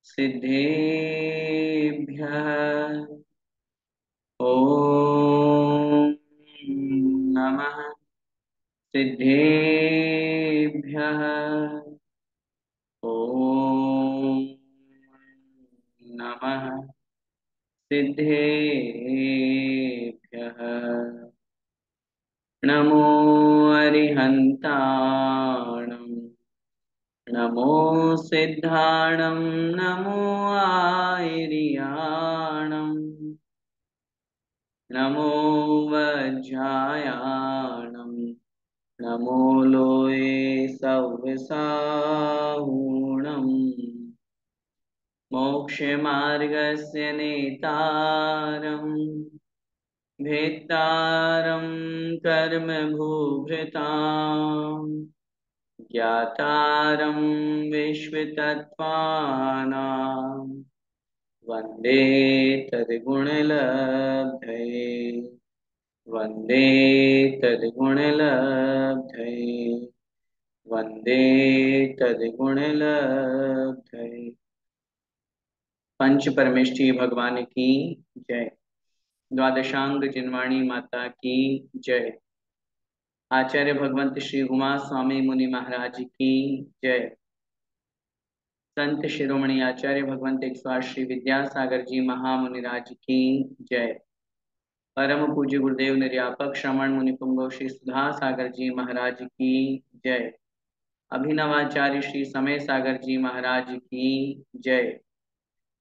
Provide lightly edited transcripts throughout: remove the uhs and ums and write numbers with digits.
सिद्धेभ्यः ॐ नमः सिद्धेभ्यः ॐ नमः सिद्धेभ्यः। नमो अरिहन्ताणं नमो सिद्धाणं नमो आयर्याणं नमो वज्रायाणं नमो लोये सव्यसाहूणम् मोक्षमार्गस्य नेतारम् भेत्तारं कर्मभूभृताम् ज्ञातारं विश्वतत्त्वानां वन्दे तद्गुणलब्धये वन्दे तद्गुणलब्धये वन्दे तद्गुणलब्धये। पंच परमेष्ठी भगवान की जय। द्वादशांग जिनवाणी माता की जय। आचार्य भगवंत श्री उमा स्वामी मुनि महाराज की जय। संत शिरोमणि आचार्य भगवंत एक स्वार श्री विद्यासागर जी महामुनिराज की जय। परम पूज्य गुरुदेव निर्यापक श्रवण मुनि पुंगव श्री सुधा सागर जी महाराज की जय। अभिनवाचार्य श्री समय सागर जी महाराज की जय।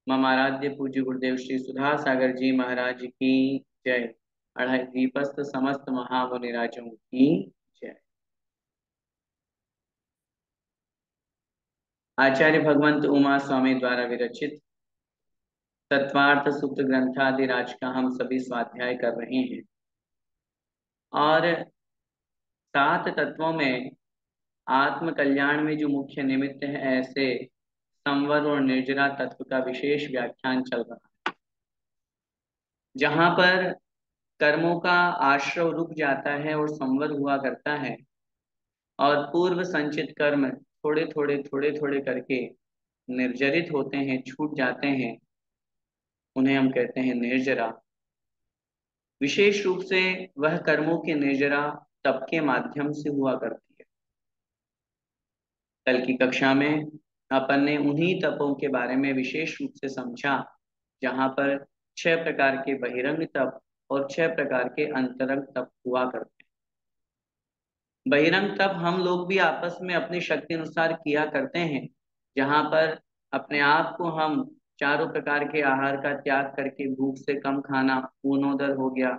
मम आराध्य पूज्य गुरुदेव श्री सुधा सागर जी महाराज की जय। अढ़ाई दीपस्थ समस्त महामुनिराजों की जय। आचार्य भगवंत उमा स्वामी द्वारा विरचित तत्वार्थ सूत्र ग्रंथादिराज का हम सभी स्वाध्याय कर रहे हैं और 7 तत्वों में आत्म कल्याण में जो मुख्य निमित्त है ऐसे संवर और निर्जरा तत्व का विशेष व्याख्यान चल रहा है। जहां पर कर्मों का आश्रव रुक जाता है और संवर हुआ करता है और पूर्व संचित कर्म थोड़े थोड़े करके निर्जरित होते हैं, छूट जाते हैं, उन्हें हम कहते हैं निर्जरा। विशेष रूप से वह कर्मों की निर्जरा तप के माध्यम से हुआ करती है। कल की कक्षा में अपन ने उन्हीं तपों के बारे में विशेष रूप से समझा जहां पर 6 प्रकार के बहिरंग तप और 6 प्रकार के अंतरंग तप हुआ करते हैं। बहिरंग तप हम लोग भी आपस में अपनी शक्ति अनुसार किया करते हैं, जहां पर अपने आप को हम चारों प्रकार के आहार का त्याग करके भूख से कम खाना पूर्णोदर हो गया,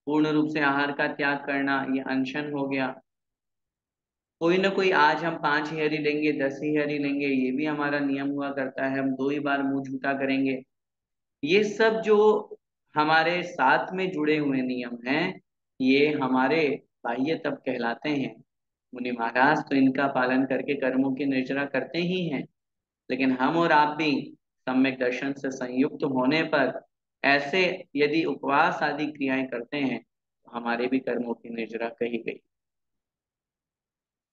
पूर्ण रूप से आहार का त्याग करना ये अनशन हो गया। कोई ना कोई आज हम 5 ही हरी लेंगे, 10 ही हरी लेंगे, ये भी हमारा नियम हुआ करता है। हम 2 ही बार मुंह झूठा करेंगे। ये सब जो हमारे साथ में जुड़े हुए नियम हैं ये हमारे बाह्य तप कहलाते हैं। मुनि महाराज तो इनका पालन करके कर्मों की निर्जरा करते ही हैं, लेकिन हम और आप भी सम्यक दर्शन से संयुक्त होने पर ऐसे यदि उपवास आदि क्रियाएं करते हैं तो हमारे भी कर्मों की निर्जरा कही गई।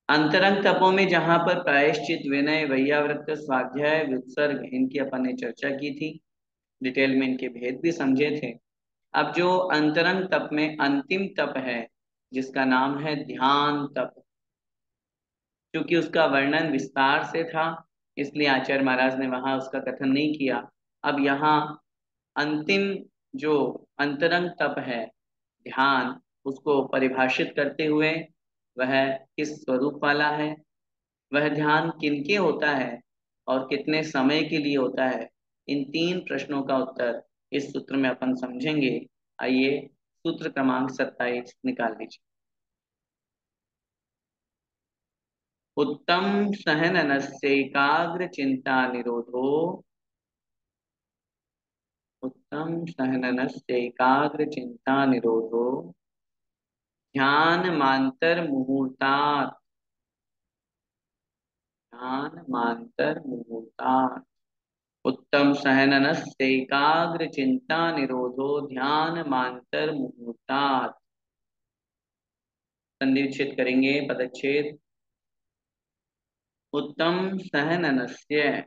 अंतरंग तपों में जहां पर प्रायश्चित, विनय, वैयाव्रत, स्वाध्याय, विसर्ग इनकी अपन ने चर्चा की थी, डिटेल में इनके भेद भी समझे थे। अब जो अंतरंग तप में अंतिम तप है जिसका नाम है ध्यान तप, क्योंकि उसका वर्णन विस्तार से था इसलिए आचार्य महाराज ने वहां उसका कथन नहीं किया। अब यहाँ अंतिम जो अंतरंग तप है ध्यान, उसको परिभाषित करते हुए वह किस स्वरूप वाला है, वह ध्यान किनके होता है और कितने समय के लिए होता है, इन 3 प्रश्नों का उत्तर इस सूत्र में अपन समझेंगे। आइए सूत्र क्रमांक 27 निकाल लीजिए। उत्तम सहननस्यैकाग्र चिंता निरोधो, उत्तम सहननस्यैकाग्र चिंता निरोधो ध्यान मांतर मुहूर्तात्, ध्यान मांतर मुहूर्तात्। उत्तम सहननस्यैकाग्र चिंता निरोधो ध्यान मांतर मुहूर्तात्। संधि विच्छेद करेंगे, पदच्छेद। उत्तम सहननस्य,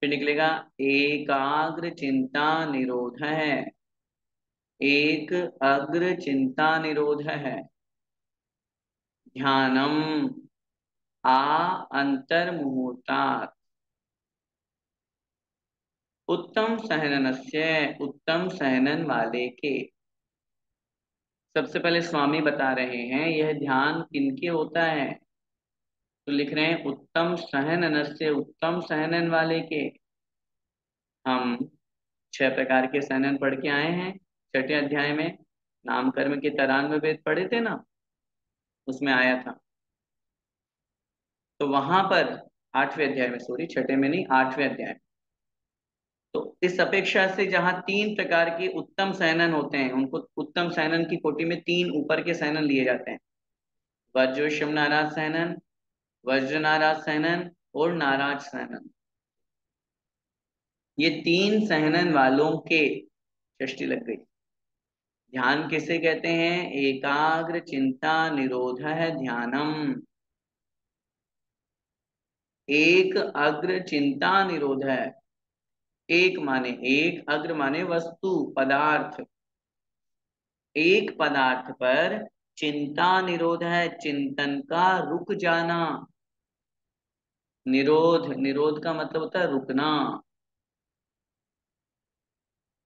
फिर निकलेगा एकाग्र चिंता निरोध है। एक अग्र चिंता निरोध है। ध्यानम आ अंतर मुहूर्तात्। उत्तम सहननस्य, उत्तम सहनन वाले के। सबसे पहले स्वामी बता रहे हैं यह ध्यान किनके होता है, तो लिख रहे हैं उत्तम सहननस्य, उत्तम सहनन वाले के। हम 6 प्रकार के सहनन पढ़ के आए हैं छठे अध्याय में। नाम कर्म के 93 वेद पढ़े थे ना, उसमें आया था। तो वहां पर 8वें अध्याय में, सॉरी छठे में नहीं, 8वें अध्याय में। तो इस अपेक्षा से जहां 3 प्रकार के उत्तम सहनन होते हैं, उनको उत्तम सहनन की कोटि में 3 ऊपर के सहनन लिए जाते हैं। वज्रोषम नाराज सहनन, वज्र नाराज सहनन और नाराज सहनन। ये 3 सहनन वालों के षष्ठी लग गई। ध्यान किसे कहते हैं, एकाग्र चिंता निरोध है ध्यानम। एक अग्र चिंता निरोध है। एक माने एक, अग्र माने वस्तु पदार्थ। एक पदार्थ पर चिंता निरोध है, चिंतन का रुक जाना। निरोध, निरोध का मतलब होता है रुकना।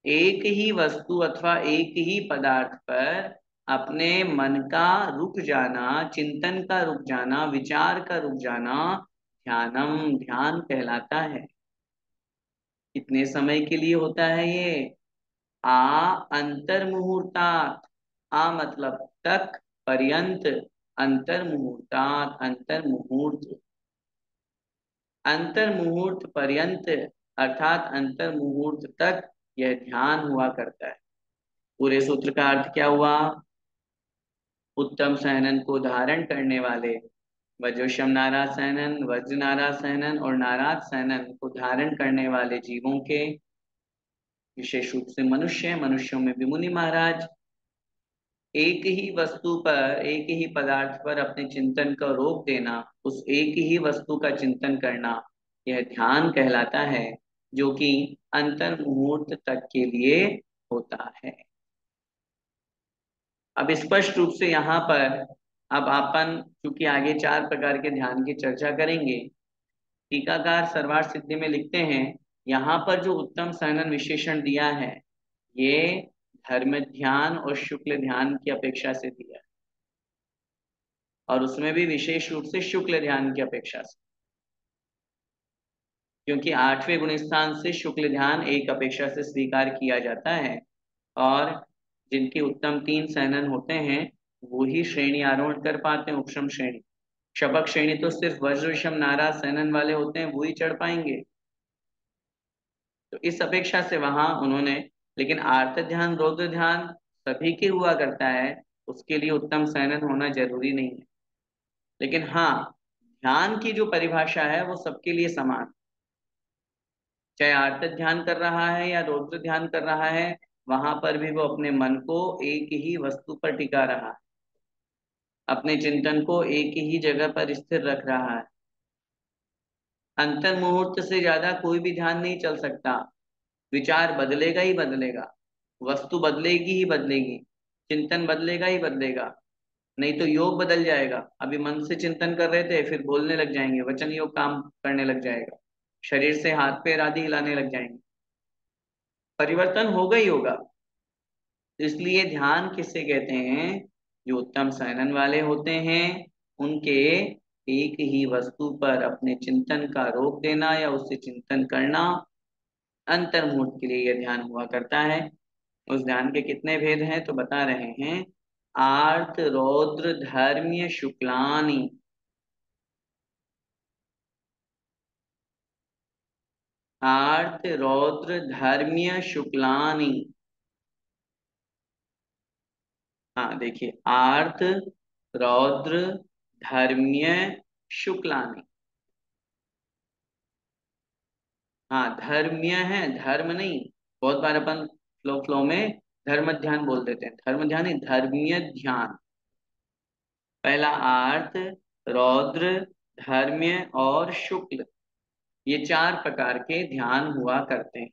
एक ही वस्तु अथवा एक ही पदार्थ पर अपने मन का रुक जाना, चिंतन का रुक जाना, विचार का रुक जाना, ध्यानम ध्यान कहलाता है। कितने समय के लिए होता है ये, आ अंतर मुहूर्तात्। आ मतलब तक, पर्यंत, अंतर मुहूर्तात् अंतर मुहूर्त। अंतर मुहूर्त पर्यंत अर्थात अंतर मुहूर्त तक यह ध्यान हुआ करता है। पूरे सूत्र का अर्थ क्या हुआ, उत्तम सहनन को धारण करने वाले, वज्रशम नाराज सहनन, वज्र नाराज सहनन और नाराज सहनन को धारण करने वाले जीवों के, विशेष रूप से मनुष्य, मनुष्यों में भी मुनि महाराज, एक ही वस्तु पर, एक ही पदार्थ पर अपने चिंतन को रोक देना, उस एक ही वस्तु का चिंतन करना, यह ध्यान कहलाता है, जो कि अंतर मुहूर्त तक के लिए होता है। अब स्पष्ट रूप से यहाँ पर, अब अपन चूंकि आगे 4 प्रकार के ध्यान की चर्चा करेंगे, टीकाकार सर्वार्थ सिद्धि में लिखते हैं, यहाँ पर जो उत्तम सहनन विशेषण दिया है, ये धर्म ध्यान और शुक्ल ध्यान की अपेक्षा से दिया है, और उसमें भी विशेष रूप से शुक्ल ध्यान की अपेक्षा से, क्योंकि 8वें गुण स्थान से शुक्ल ध्यान एक अपेक्षा से स्वीकार किया जाता है। और जिनके उत्तम 3 सहनन होते हैं वो ही श्रेणी आरोहण कर पाते हैं, उपशम श्रेणी। शबक श्रेणी तो सिर्फ वज्र विषम नाराज सहनन वाले होते हैं, वो ही चढ़ पाएंगे। तो इस अपेक्षा से वहां उन्होंने, लेकिन आर्त ध्यान रौद्र ध्यान सभी के हुआ करता है, उसके लिए उत्तम सहनन होना जरूरी नहीं है। लेकिन हाँ, ध्यान की जो परिभाषा है वो सबके लिए समान, चाहे आर्त ध्यान कर रहा है या रौद्र ध्यान कर रहा है, वहां पर भी वो अपने मन को एक ही वस्तु पर टिका रहा है, अपने चिंतन को एक ही जगह पर स्थिर रख रहा है। अंतर मुहूर्त से ज्यादा कोई भी ध्यान नहीं चल सकता। विचार बदलेगा ही बदलेगा, वस्तु बदलेगी ही बदलेगी, चिंतन बदलेगा ही बदलेगा। नहीं तो योग बदल जाएगा, अभी मन से चिंतन कर रहे थे फिर बोलने लग जाएंगे, वचन योग काम करने लग जाएगा, शरीर से हाथ पैर आदि हिलाने लग जाएंगे, परिवर्तन होगा ही होगा। इसलिए ध्यान किसे कहते हैं, जो उत्तम सहनन वाले होते हैं, उनके एक ही वस्तु पर अपने चिंतन का रोक देना या उससे चिंतन करना, अंतर्मुख के लिए यह ध्यान हुआ करता है। उस ध्यान के कितने भेद हैं तो बता रहे हैं, आर्त रौद्र धर्म्य शुक्लानि। आर्त रौद्र धर्म्य शुक्लानि। हाँ देखिए, आर्त रौद्र धर्म्य शुक्लानि। हाँ धर्म्य है, धर्म नहीं। बहुत बार अपन फ्लो फ्लो में धर्म ध्यान बोल देते हैं, धर्म ध्यान नहीं, धर्मीय ध्यान। पहला आर्त, रौद्र, धर्म्य और शुक्ल। ये चार प्रकार के ध्यान हुआ करते हैं।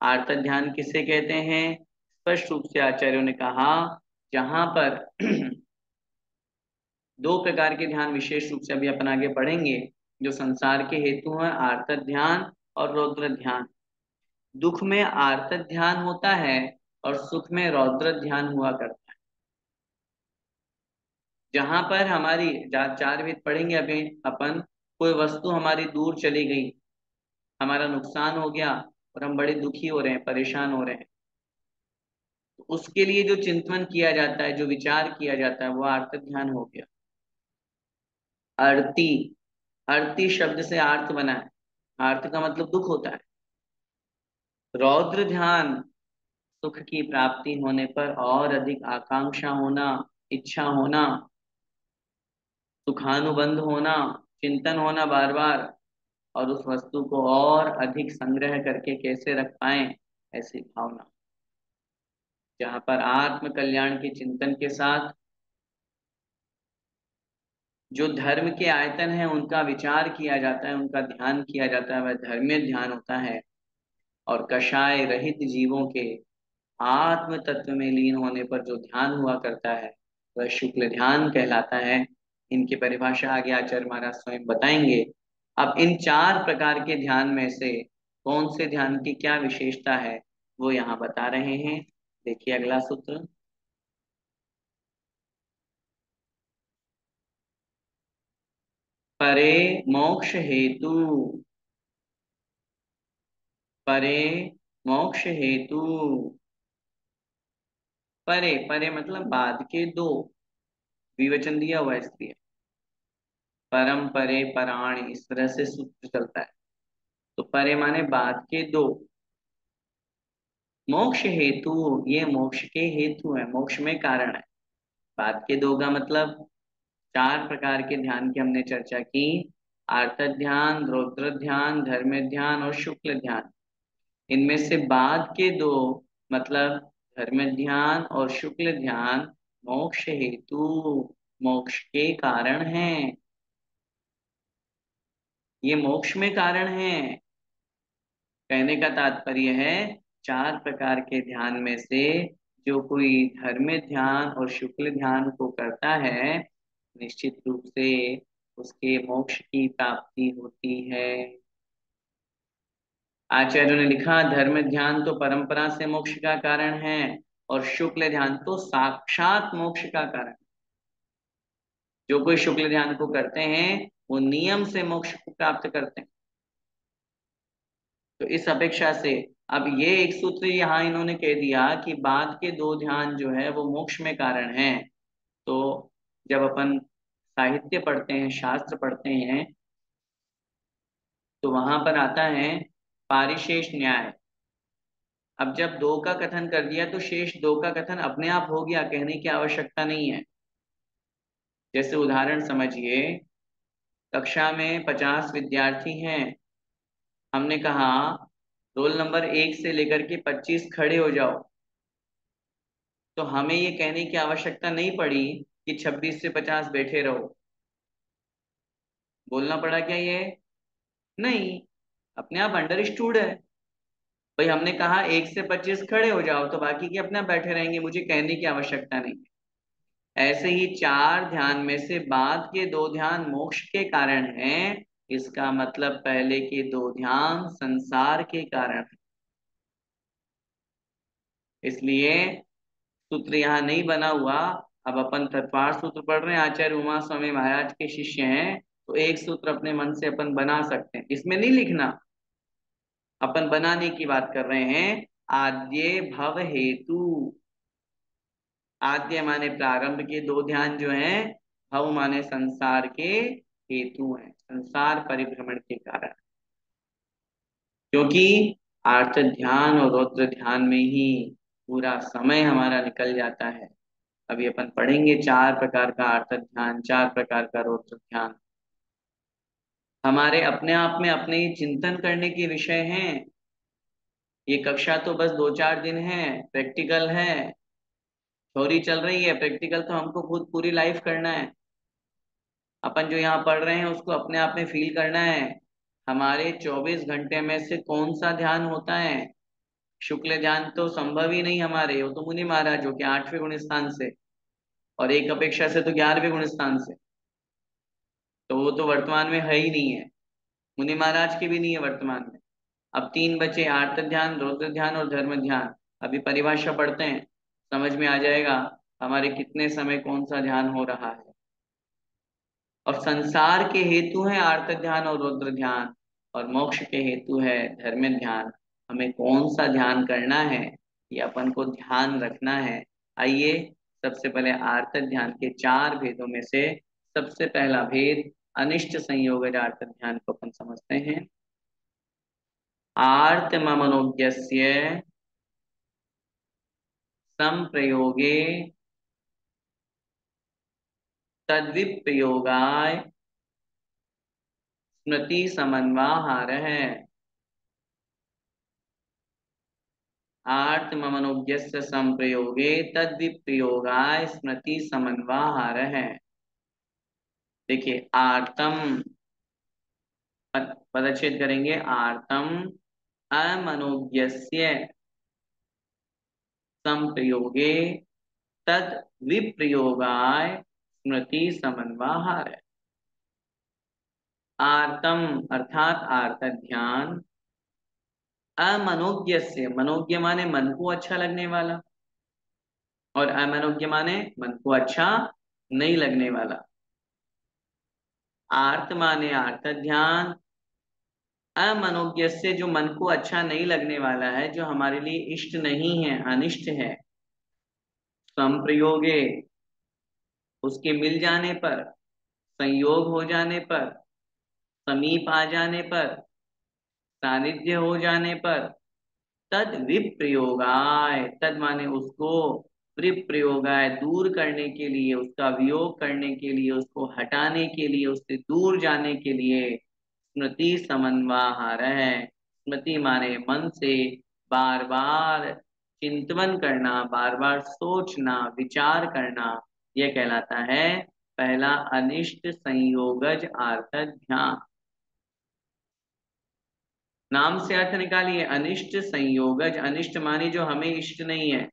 आर्त ध्यान किसे कहते हैं? स्पष्ट रूप से आचार्यों ने कहा, जहां पर दो प्रकार के ध्यान विशेष रूप से अभी अपन आगे पढ़ेंगे, जो संसार के हेतु हैं, आर्त ध्यान और रौद्र ध्यान। दुख में आर्त ध्यान होता है और सुख में रौद्र ध्यान हुआ करता है। जहां पर हमारी चार भेद पढ़ेंगे अभी अपन, कोई वस्तु हमारी दूर चली गई, हमारा नुकसान हो गया और हम बड़े दुखी हो रहे हैं, परेशान हो रहे हैं, तो उसके लिए जो चिंतन किया जाता है, जो विचार किया जाता है, वो आर्त ध्यान हो गया। आरती, आरती शब्द से आर्त बना है, आर्त का मतलब दुख होता है। रौद्र ध्यान, सुख की प्राप्ति होने पर और अधिक आकांक्षा होना, इच्छा होना, सुखानुबंध होना, चिंतन होना बार बार, और उस वस्तु को और अधिक संग्रह करके कैसे रख पाए, ऐसी भावना। जहां पर आत्म कल्याण के चिंतन के साथ जो धर्म के आयतन है उनका विचार किया जाता है, उनका ध्यान किया जाता है, वह धर्मीय ध्यान होता है। और कषाय रहित जीवों के आत्म तत्व में लीन होने पर जो ध्यान हुआ करता है, वह शुक्ल ध्यान कहलाता है। इनकी परिभाषा आगे आचार्य महाराज स्वयं बताएंगे। अब इन चार प्रकार के ध्यान में से कौन से ध्यान की क्या विशेषता है, वो यहाँ बता रहे हैं। देखिए अगला सूत्र। परे मोक्ष हेतु, परे मोक्ष हेतु। परे, परे मतलब बाद के दो, विवचन दिया हुआ है इसलिए। परम परे पराण, इस तरह से सूत्र चलता है। तो परे माने बाद के दो, मोक्ष हेतु, ये मोक्ष के हेतु है, मोक्ष में कारण है। बाद के दो का मतलब, चार प्रकार के ध्यान की हमने चर्चा की, आर्त ध्यान, रौद्र ध्यान, धर्म ध्यान और शुक्ल ध्यान। इनमें से बाद के दो मतलब धर्म ध्यान और शुक्ल ध्यान मोक्ष हेतु, मोक्ष के कारण हैं। ये मोक्ष में कारण है। कहने का तात्पर्य है, चार प्रकार के ध्यान में से जो कोई धर्म ध्यान और शुक्ल ध्यान को करता है, निश्चित रूप से उसके मोक्ष की प्राप्ति होती है। आचार्यों ने लिखा, धर्म ध्यान तो परंपरा से मोक्ष का कारण है और शुक्ल ध्यान तो साक्षात मोक्ष का कारण। जो कोई शुक्ल ध्यान को करते हैं वो नियम से मोक्ष को प्राप्त करते हैं। तो इस अपेक्षा से अब ये एक सूत्र यहाँ इन्होंने कह दिया कि बाद के दो ध्यान जो है वो मोक्ष में कारण है। तो जब अपन साहित्य पढ़ते हैं, शास्त्र पढ़ते हैं, तो वहां पर आता है पारिशेष न्याय। अब जब दो का कथन कर दिया तो शेष दो का कथन अपने आप हो गया, कहने की आवश्यकता नहीं है। जैसे उदाहरण समझिए, कक्षा में 50 विद्यार्थी हैं, हमने कहा रोल नंबर 1 से लेकर के 25 खड़े हो जाओ, तो हमें ये कहने की आवश्यकता नहीं पड़ी कि 26 से 50 बैठे रहो। बोलना पड़ा क्या ये? नहीं, अपने आप अंडरस्टूड है। भाई हमने कहा 1 से 25 खड़े हो जाओ, तो बाकी के अपने आप बैठे रहेंगे, मुझे कहने की आवश्यकता नहीं। ऐसे ही चार ध्यान में से बाद के दो ध्यान मोक्ष के कारण हैं, इसका मतलब पहले के दो ध्यान संसार के कारण हैं। इसलिए सूत्र यहाँ नहीं बना हुआ। अब अपन तत्वार्थ सूत्र पढ़ रहे हैं, आचार्य उमा स्वामी महाराज के शिष्य हैं, तो एक सूत्र अपने मन से अपन बना सकते हैं, इसमें नहीं लिखना। अपन बनाने की बात कर रहे हैं। आद्य भव हेतु, आद्य माने प्रारंभ के दो ध्यान जो हैं, भव माने संसार के हेतु हैं, संसार परिभ्रमण के कारण। क्योंकि आर्त ध्यान और रौद्र ध्यान में ही पूरा समय हमारा निकल जाता है। अभी अपन पढ़ेंगे चार प्रकार का आर्त ध्यान, चार प्रकार का रौद्र ध्यान। हमारे अपने आप में अपने ही चिंतन करने के विषय हैं। ये कक्षा तो बस 2-4 दिन है, प्रैक्टिकल है, थ्योरी चल रही है, प्रैक्टिकल तो हमको खुद पूरी लाइफ करना है। अपन जो यहाँ पढ़ रहे हैं उसको अपने आप में फील करना है, हमारे 24 घंटे में से कौन सा ध्यान होता है? शुक्ल ध्यान तो संभव ही नहीं हमारे, वो तो मुनि महाराज हो के 8वें गुण स्थान से, और एक अपेक्षा से तो 11वें गुण स्थान से, तो वो तो वर्तमान में है ही नहीं है। मुनि महाराज की भी नहीं है वर्तमान में। अब तीन बचे, आर्त ध्यान, रौद्र ध्यान और धर्म ध्यान। अभी परिभाषा पढ़ते हैं, समझ में आ जाएगा हमारे कितने समय कौन सा ध्यान हो रहा है। और संसार के हेतु है आर्त ध्यान और रौद्र ध्यान, और मोक्ष के हेतु है धर्म ध्यान। हमें कौन सा ध्यान करना है, ये अपन को ध्यान रखना है। आइए सबसे पहले आर्त ध्यान के 4 भेदों में से सबसे पहला भेद अनिष्ट संयोग आर्त ध्यान को अपन समझते हैं। आर्तमनोज्ञस्य संप्रयोगे तद्विप्रयोगाय स्मृति समन्वाहार है। आर्तमनोज्ञस्य संप्रयोगे तद्विप्रयोगाय स्मृति समन्वाहार है। देखिए आर्तम, पदच्छेद करेंगे, आर्तम अमनोज्ञस्य संप्रयोगे तद विप्रयोगाय स्मृति समन्वाहार है। आर्तम अर्थात आर्त ध्यान, अमनोज्ञ से, मनोज्ञ माने मन को अच्छा लगने वाला, और अमनोज्ञ माने मन को अच्छा नहीं लगने वाला। आर्त माने आर्त ध्यान, अमनोज्ञ से जो मन को अच्छा नहीं लगने वाला है, जो हमारे लिए इष्ट नहीं है, अनिष्ट है। संप्रयोगे, उसके मिल जाने पर, संयोग हो जाने पर, समीप आ जाने पर, सानिध्य हो जाने पर, तद विप्रयोगाय, तद माने उसको, विप्रयोगाय दूर करने के लिए, उसका वियोग करने के लिए, उसको हटाने के लिए, उससे दूर जाने के लिए स्मृति समन्वाहार है। स्मृति माने मन से बार बार चिंतन करना, बार बार सोचना, विचार करना, यह कहलाता है पहला अनिष्ट संयोगज आर्त ध्यान। नाम से अर्थ निकालिए, अनिष्ट संयोगज, अनिष्ट मानी जो हमें इष्ट नहीं है,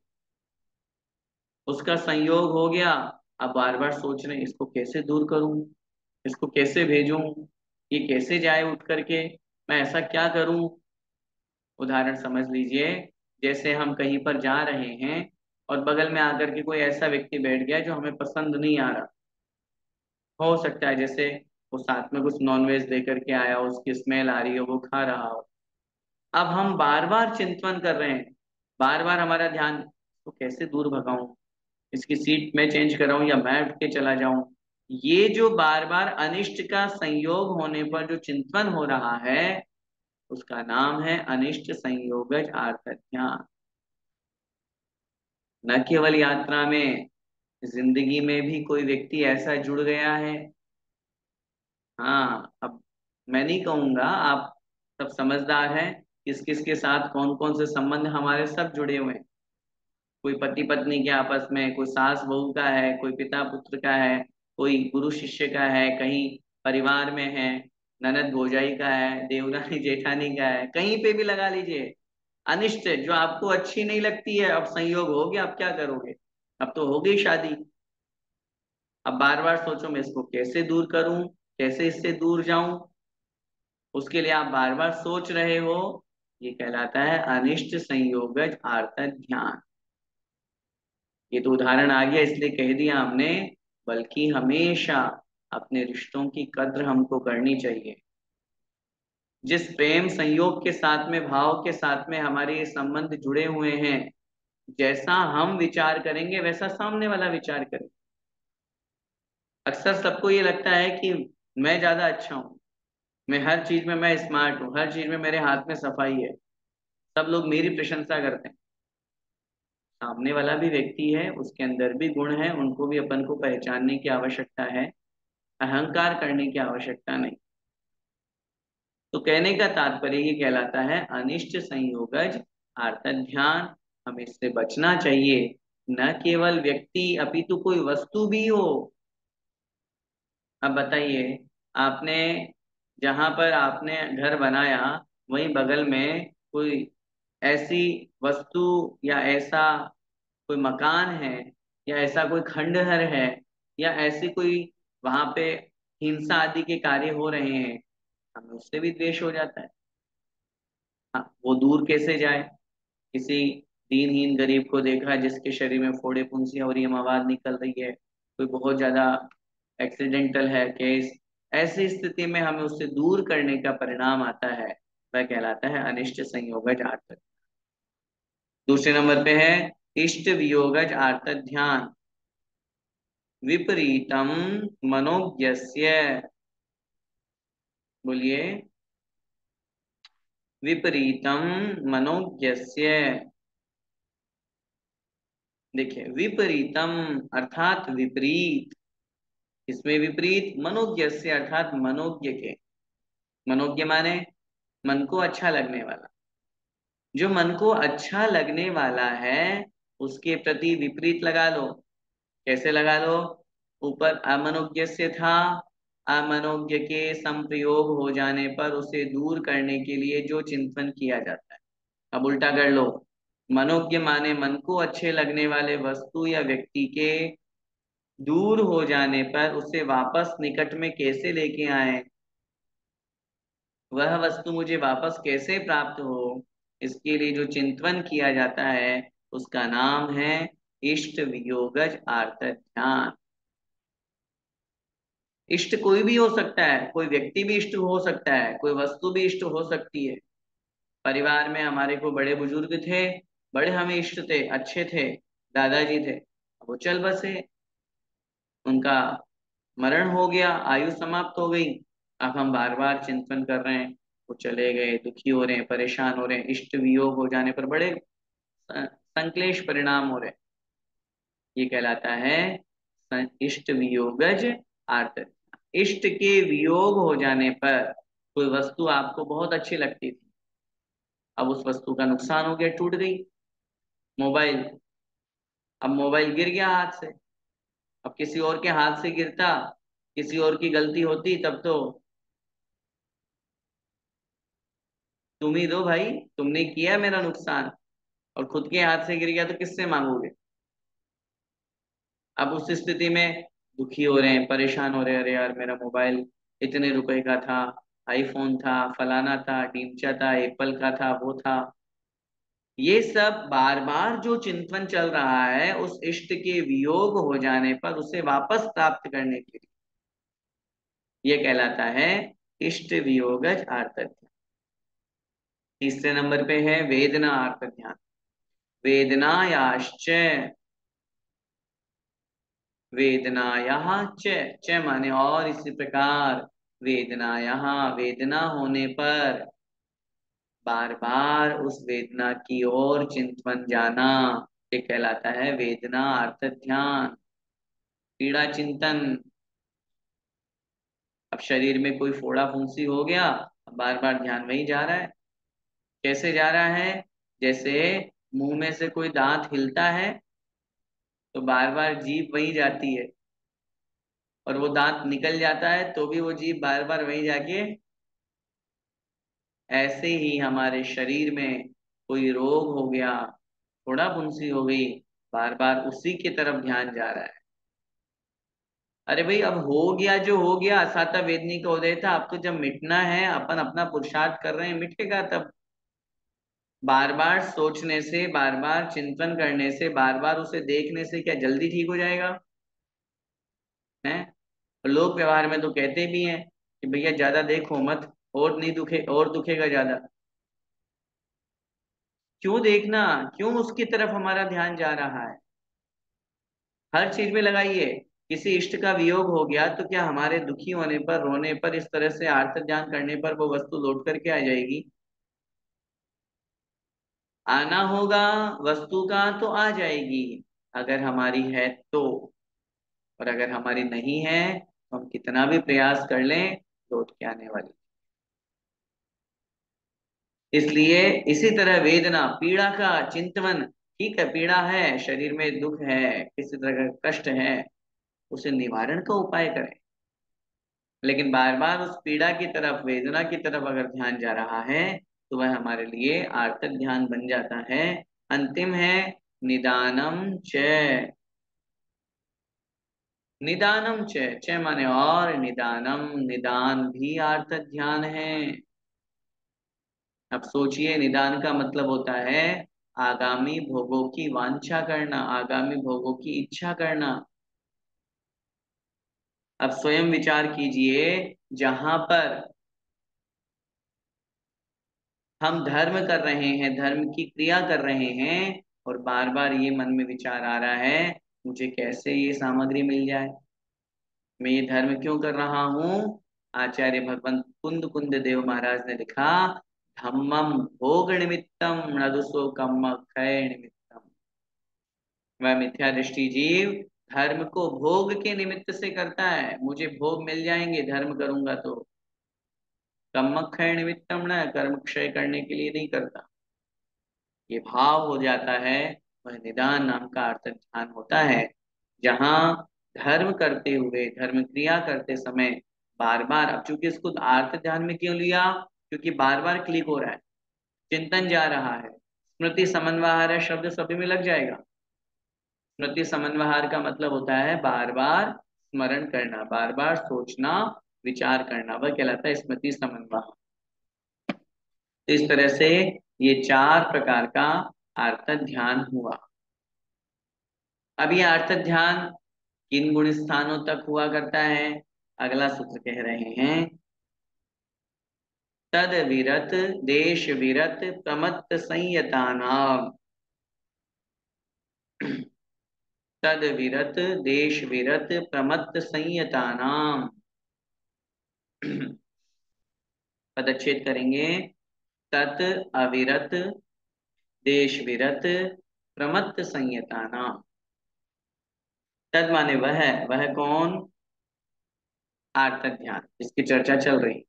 उसका संयोग हो गया। अब बार बार सोच रहे हैं, इसको कैसे दूर करूं, इसको कैसे भेजूं, ये कैसे जाए उठ करके, मैं ऐसा क्या करूं। उदाहरण समझ लीजिए, जैसे हम कहीं पर जा रहे हैं और बगल में आकर के कोई ऐसा व्यक्ति बैठ गया जो हमें पसंद नहीं आ रहा। हो सकता है जैसे वो साथ में कुछ नॉनवेज लेकर के आया हो, उसकी स्मेल आ रही हो, वो खा रहा हो। अब हम बार बार चिंतन कर रहे हैं, बार बार हमारा ध्यान, तो कैसे दूर भगाऊं, इसकी सीट में चेंज कराऊं या मैं उठ के चला जाऊं। ये जो बार बार अनिष्ट का संयोग होने पर जो चिंतन हो रहा है, उसका नाम है अनिष्ट संयोगज आर्त ध्यान। न केवल यात्रा में, जिंदगी में भी कोई व्यक्ति ऐसा जुड़ गया है। हाँ, अब मैं नहीं कहूंगा, आप सब समझदार हैं, किस किस के साथ कौन कौन से संबंध हमारे सब जुड़े हुए हैं। कोई पति पत्नी के आपस में, कोई सास बहू का है, कोई पिता पुत्र का है, कोई गुरु शिष्य का है, कहीं परिवार में है, ननद भौजाई का है, देवरानी जेठानी का है, कहीं पे भी लगा लीजिए। अनिष्ट जो आपको अच्छी नहीं लगती है, अब संयोग हो गया, अब क्या करोगे, अब तो हो गई शादी। अब बार बार सोचो मैं इसको कैसे दूर करूं, कैसे इससे दूर जाऊं, उसके लिए आप बार बार सोच रहे हो। ये कहलाता है अनिष्ट संयोगज आर्त ध्यान। ये तो उदाहरण आ गया इसलिए कह दिया हमने, बल्कि हमेशा अपने रिश्तों की कद्र हमको करनी चाहिए। जिस प्रेम संयोग के साथ में, भाव के साथ में हमारे ये संबंध जुड़े हुए हैं, जैसा हम विचार करेंगे वैसा सामने वाला विचार करे। अक्सर सबको ये लगता है कि मैं ज्यादा अच्छा हूँ, मैं हर चीज में मैं स्मार्ट हूँ, हर चीज में मेरे हाथ में सफाई है, सब लोग मेरी प्रशंसा करते हैं। सामने वाला भी व्यक्ति है, उसके अंदर भी गुण है, उनको भी अपन को पहचानने की आवश्यकता है, अहंकार करने की आवश्यकता नहीं। तो कहने का तात्पर्य ये कहलाता है अनिष्ट संयोगज आर्त ध्यान। हमें इससे बचना चाहिए। न केवल व्यक्ति अपितु कोई वस्तु भी हो। अब बताइए, आपने जहां पर आपने घर बनाया वहीं बगल में कोई ऐसी वस्तु या ऐसा कोई मकान है या ऐसा कोई खंडहर है या ऐसी कोई वहां पे हिंसा आदि के कार्य हो रहे हैं, हमें उससे भी द्वेष हो जाता है। हाँ, वो दूर कैसे जाए। किसी दीनहीन गरीब को देखा जिसके शरीर में फोड़े फुंसियां हो रही है, आवाज निकल रही है, कोई बहुत ज्यादा एक्सीडेंटल है केस, ऐसी स्थिति में हमें उससे दूर करने का परिणाम आता है, वह कहलाता है अनिष्ट संयोगज आर्त। दूसरे नंबर पे है इष्ट वियोगज आर्त ध्यान। विपरीतम मनोज्ञस्य। बोलिए। विपरीतम मनोज्ञस्य। देखिए, विपरीतम अर्थात विपरीत। इसमें विपरीत मनोज्ञस्य अर्थात मनोज्ञ के। मनोज्ञ माने मन को अच्छा लगने वाला। जो मन को अच्छा लगने वाला है उसके प्रति विपरीत लगा लो। कैसे लगा लो। ऊपर अमनोज्ञ से था, अमनोज्ञ के संप्रयोग हो जाने पर उसे दूर करने के लिए जो चिंतन किया जाता है। अब उल्टा कर लो। मनोज्ञ माने मन को अच्छे लगने वाले वस्तु या व्यक्ति के दूर हो जाने पर उसे वापस निकट में कैसे लेके आए, वह वस्तु मुझे वापस कैसे प्राप्त हो, इसके लिए जो चिंतन किया जाता है उसका नाम है इष्ट वियोगज आर्त ध्यान। इष्ट कोई भी हो सकता है, कोई व्यक्ति भी इष्ट हो सकता है, कोई वस्तु भी इष्ट हो सकती है। परिवार में हमारे को बड़े बुजुर्ग थे, बड़े हमें इष्ट थे, अच्छे थे, दादाजी थे, अब वो चल बसे, उनका मरण हो गया, आयु समाप्त हो गई। अब हम बार बार चिंतन कर रहे हैं, वो चले गए, दुखी हो रहे हैं, परेशान हो रहे हैं, इष्ट वियोग हो जाने पर बड़े संक्लेश परिणाम हो रहे हैं। ये कहलाता है इष्ट वियोगज आर्त। इष्ट के वियोग हो जाने पर कोई वस्तु आपको बहुत अच्छी लगती थी, अब उस वस्तु का नुकसान हो गया, टूट गई। मोबाइल, अब मोबाइल गिर गया हाथ से। अब किसी और के हाथ से गिरता, किसी और की गलती होती, तब तो तुम ही दो भाई, तुमने किया मेरा नुकसान। और खुद के हाथ से गिर गया तो किससे मांगोगे। अब उस स्थिति में दुखी हो रहे हैं, परेशान हो रहे हैं, अरे यार मेरा मोबाइल इतने रुपए का था, आईफोन था, फलाना था, ढींचा था, एप्पल का था, वो था। ये सब बार बार जो चिंतन चल रहा है उस इष्ट के वियोग हो जाने पर उसे वापस प्राप्त करने के लिए, ये कहलाता है इष्ट वियोगज आर्त ध्यान। तीसरे नंबर पे है वेदना आर्त ध्यान। वेदनायाश्च। वेदनायाः च, च माने और, इसी प्रकार वेदनायाः वेदना होने पर बार बार उस वेदना की ओर चिंतन जाना, ये कहलाता है वेदना अर्थ ध्यान। पीड़ा चिंतन। अब शरीर में कोई फोड़ा फुंसी हो गया, अब बार बार ध्यान वही जा रहा है। कैसे जा रहा है। जैसे मुंह में से कोई दांत हिलता है तो बार बार जीभ वही जाती है, और वो दांत निकल जाता है तो भी वो जीभ बार बार वही जाके। ऐसे ही हमारे शरीर में कोई रोग हो गया, थोड़ा फुंसी हो गई, बार बार उसी की तरफ ध्यान जा रहा है। अरे भाई, अब हो गया जो हो गया, असाता वेदनी का उदय था, अब तो जब मिटना है, अपन अपना पुरुषार्थ कर रहे हैं, मिटेगा तब। बार बार सोचने से, बार बार चिंतन करने से, बार बार उसे देखने से क्या जल्दी ठीक हो जाएगा है। लोग व्यवहार में तो कहते भी हैं कि भैया ज्यादा देखो मत, और नहीं दुखे, और दुखेगा ज्यादा। क्यों देखना, क्यों उसकी तरफ हमारा ध्यान जा रहा है। हर चीज में लगाइए। किसी इष्ट का वियोग हो गया तो क्या हमारे दुखी होने पर, रोने पर, इस तरह से आर्त ध्यान करने पर वो वस्तु लौट करके आ जाएगी। आना होगा वस्तु का तो आ जाएगी, अगर हमारी है तो। और अगर हमारी नहीं है तो हम कितना भी प्रयास कर लें, लौट के आने वाली। इसलिए इसी तरह वेदना, पीड़ा का चिंतन, ठीक है पीड़ा है, शरीर में दुख है, किसी तरह का कष्ट है, उसे निवारण का उपाय करें। लेकिन बार बार उस पीड़ा की तरफ, वेदना की तरफ अगर ध्यान जा रहा है तो वह हमारे लिए आर्तक ध्यान बन जाता है। अंतिम है निदानम च। निदानम च, च माने और, निदानम, निदान भी आर्तक ध्यान है। अब सोचिए, निदान का मतलब होता है आगामी भोगों की वांछा करना, आगामी भोगों की इच्छा करना। अब स्वयं विचार कीजिए, जहां पर हम धर्म कर रहे हैं, धर्म की क्रिया कर रहे हैं, और बार बार ये मन में विचार आ रहा है मुझे कैसे ये सामग्री मिल जाए, मैं ये धर्म क्यों कर रहा हूँ। आचार्य भगवंत कुंद कुंद देव महाराज ने लिखा, धम्मम भोग निमित्तम नदुसो कम्म क्षय निमित्तम। वह मिथ्या दृष्टि जीव धर्म को भोग के निमित्त से करता है, मुझे भोग मिल जाएंगे धर्म करूंगा तो। कम्म क्षय निमित्तम, न कर्म क्षय करने के लिए नहीं करता। ये भाव हो जाता है, वह निदान नाम का अर्थ ध्यान होता है। जहाँ धर्म करते हुए, धर्म क्रिया करते समय बार बार, अब चूंकि इसको आर्त ध्यान में क्यों लिया, क्योंकि बार बार क्लिक हो रहा है, चिंतन जा रहा है। स्मृति समन्वय शब्द सभी में लग जाएगा। स्मृति समन्वय का मतलब होता है बार बार स्मरण करना, बार बार सोचना, विचार करना, वह कहलाता है स्मृति समन्वय। तो इस तरह से ये चार प्रकार का आर्त ध्यान हुआ। अब ये आर्त ध्यान किन गुण स्थानों तक हुआ करता है, अगला सूत्र कह रहे हैं, तद विरत देश विरत प्रमत्त संयतानाम। तद विरत देश विरत प्रमत्त संयतानाम। पदच्छेद करेंगे, तत् अविरत देश विरत प्रमत्त संयतानाम। तद माने वह कौन, आर्त ध्यान जिसकी चर्चा चल रही,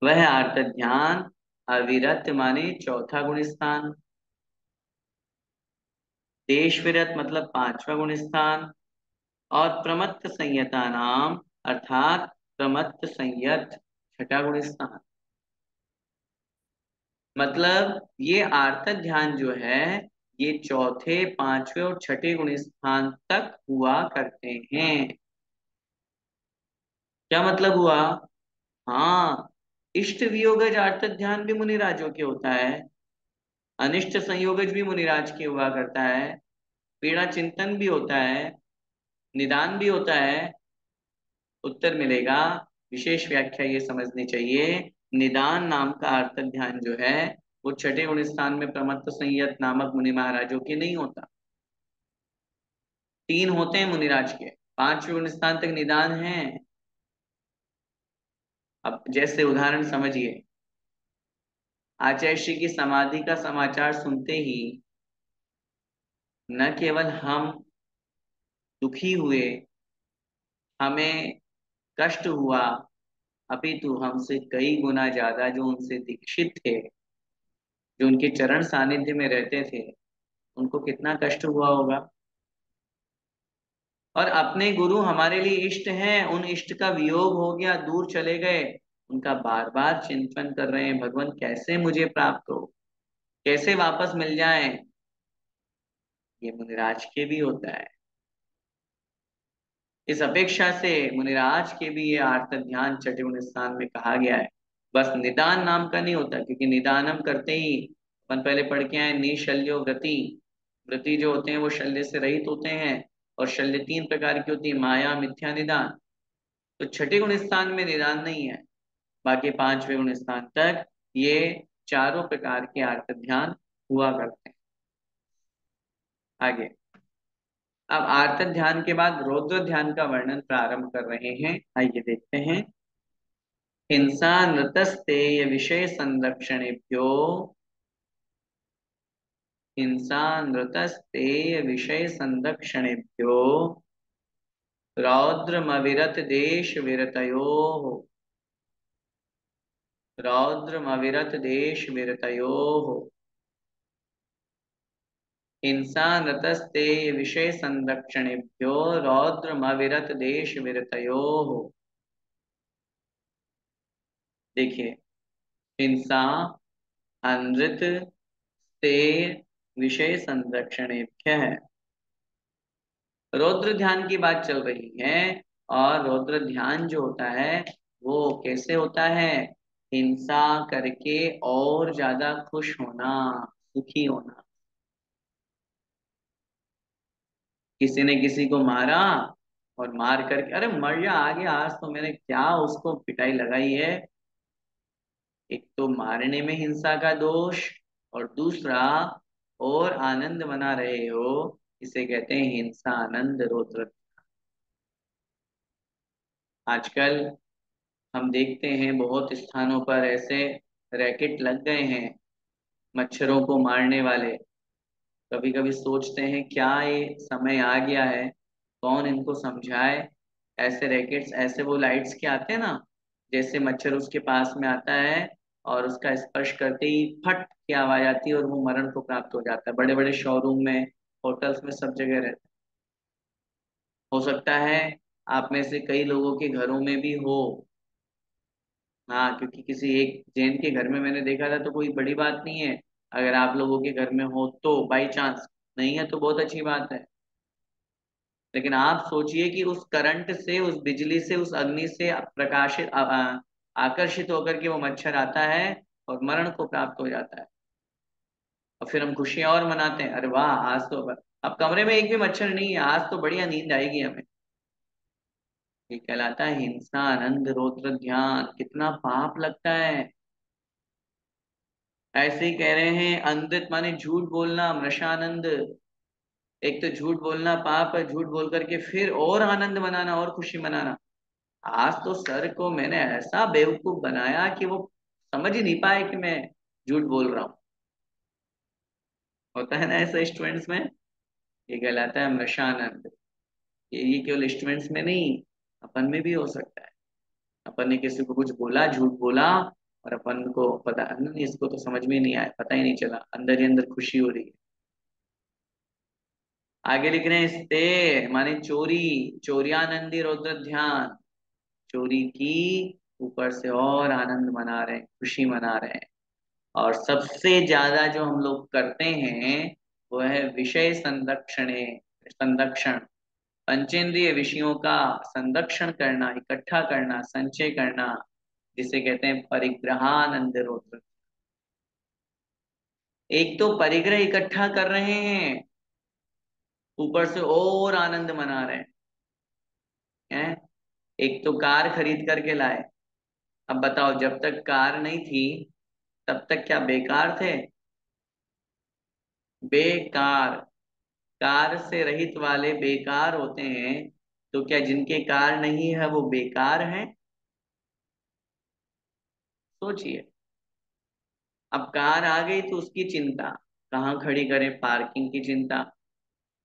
वह आर्त ध्यान अविरत माने चौथा गुण स्थान, देश विरत मतलब पांचवा गुण स्थान, और प्रमत्त संयता नाम अर्थात प्रमत्त संयत छठा गुण स्थान। मतलब ये आर्त ध्यान जो है ये चौथे, पांचवे और छठे गुण स्थान तक हुआ करते हैं। क्या मतलब हुआ, हाँ, इष्ट वियोगज आर्त ध्यान भी मुनिराजों के होता है, अनिष्ट संयोगज भी मुनिराज के हुआ करता है, पीड़ा चिंतन भी होता है, निदान भी होता है। उत्तर मिलेगा, विशेष व्याख्या ये समझनी चाहिए, निदान नाम का अर्थ ध्यान जो है वो छठे गुण स्थान में प्रमत्त संयत नामक मुनि महाराजों के नहीं होता। तीन होते हैं मुनिराज के, पांचवें गुण स्थान तक निदान है। अब जैसे उदाहरण समझिए, आचार्य श्री की समाधि का समाचार सुनते ही न केवल हम दुखी हुए, हमें कष्ट हुआ, अपितु हमसे कई गुना ज्यादा जो उनसे दीक्षित थे, जो उनके चरण सानिध्य में रहते थे, उनको कितना कष्ट हुआ होगा। और अपने गुरु हमारे लिए इष्ट हैं, उन इष्ट का वियोग हो गया, दूर चले गए, उनका बार बार चिंतन कर रहे हैं, भगवान कैसे मुझे प्राप्त हो, कैसे वापस मिल जाए। ये मुनिराज के भी होता है। इस अपेक्षा से मुनिराज के भी ये आर्त ध्यान छठे गुण स्थान में कहा गया है। बस निदान नाम का नहीं होता, क्योंकि निदानम करते ही अपन पहले पढ़ के आए, निशल्यो व्रति, व्रति जो होते हैं वो शल्य से रहित होते हैं, और शल्य तीन प्रकार की होती है, माया, मिथ्या, निदान। तो छठे गुण स्थान में निदान नहीं है, बाकी पांचवें गुण स्थान तक ये चारों प्रकार के आर्त ध्यान हुआ करते हैं। आगे, अब आर्त ध्यान के बाद रौद्र ध्यान का वर्णन प्रारंभ कर रहे हैं, आइए देखते हैं। हिंसा नृतस्तेय विषय संरक्षणेभ्यो, हिंसा नृतस्तेय विषय संरक्षणेभ्यो रौद्रमविरत देश विरतयोः, रौद्रमविरत देश विरतयोः। हिंसा नृतस्तेय विषय संरक्षणेभ्यो रौद्रमविरत देश विरतयोः। देखिए, हिंसा, अनृत, ते, विषय संरक्षणेभ्य है। रौद्र ध्यान की बात चल रही है। और रौद्र ध्यान जो होता है वो कैसे होता है? हिंसा करके और ज्यादा खुश होना, सुखी होना। किसी ने किसी को मारा, और मार करके अरे मर जा, आ गया आज तो मैंने क्या उसको पिटाई लगाई है। एक तो मारने में हिंसा का दोष, और दूसरा और आनंद मना रहे हो, इसे कहते हैं हिंसा आनंद रौद्र। आजकल हम देखते हैं बहुत स्थानों पर ऐसे रैकेट लग गए हैं मच्छरों को मारने वाले। कभी कभी सोचते हैं क्या ये समय आ गया है, कौन इनको समझाए। ऐसे रैकेट्स, ऐसे वो लाइट्स के आते हैं ना, जैसे मच्छर उसके पास में आता है और उसका स्पर्श करते ही फट की आवाज आती है और वो मरण को प्राप्त हो जाता है। बड़े बड़े शोरूम में, होटल्स में, सब जगह रहता है। हो सकता है आप में से कई लोगों के घरों में भी हो। हाँ, क्योंकि किसी एक जैन के घर में मैंने देखा था, तो कोई बड़ी बात नहीं है। अगर आप लोगों के घर में हो तो बाई चांस, नहीं है तो बहुत अच्छी बात है। लेकिन आप सोचिए कि उस करंट से, उस बिजली से, उस अग्नि से प्रकाशित आकर्षित होकर के वो मच्छर आता है और मरण को प्राप्त हो जाता है। और फिर हम खुशियां और मनाते हैं, अरे वाह आज तो अब कमरे में एक भी मच्छर नहीं है, आज तो बढ़िया नींद आएगी हमें। ये कहलाता है हिंसा आनंद रौद्र ध्यान। कितना पाप लगता है। ऐसे ही कह रहे हैं अंधित माने झूठ बोलना, मृषानंद। एक तो झूठ बोलना पाप है, झूठ बोल करके फिर और आनंद मनाना और खुशी मनाना। आज तो सर को मैंने ऐसा बेवकूफ बनाया कि वो समझ ही नहीं पाए कि मैं झूठ बोल रहा हूँ। होता है ना ऐसा स्टूडेंट्स में। ये कहलाता है मृषानंद। ये केवल स्टूडेंट्स में नहीं, अपन में भी हो सकता है। अपन ने किसी को कुछ बोला, झूठ बोला, और अपन को पता नहीं, इसको तो समझ में ही नहीं आया, पता ही नहीं चला, अंदर ही अंदर खुशी हो रही है। आगे लिख रहे हैं स्ते माने चोरी, चोरियानंदी रौद्र ध्यान। चोरी की, ऊपर से और आनंद मना रहे हैं, खुशी मना रहे हैं। और सबसे ज्यादा जो हम लोग करते हैं वो है विषय संरक्षण। पंचेंद्रिय विषयों का संरक्षण करना, इकट्ठा करना, संचय करना, जिसे कहते हैं परिग्रहानंद रौद्र। एक तो परिग्रह इकट्ठा कर रहे हैं, ऊपर से और आनंद मना रहे हैं। एक तो कार खरीद करके लाए। अब बताओ, जब तक कार नहीं थी तब तक क्या बेकार थे? बेकार। कार से रहित वाले बेकार होते हैं, तो क्या जिनके कार नहीं है वो बेकार हैं? सोचिए। अब कार आ गई तो उसकी चिंता, कहाँ खड़ी करें, पार्किंग की चिंता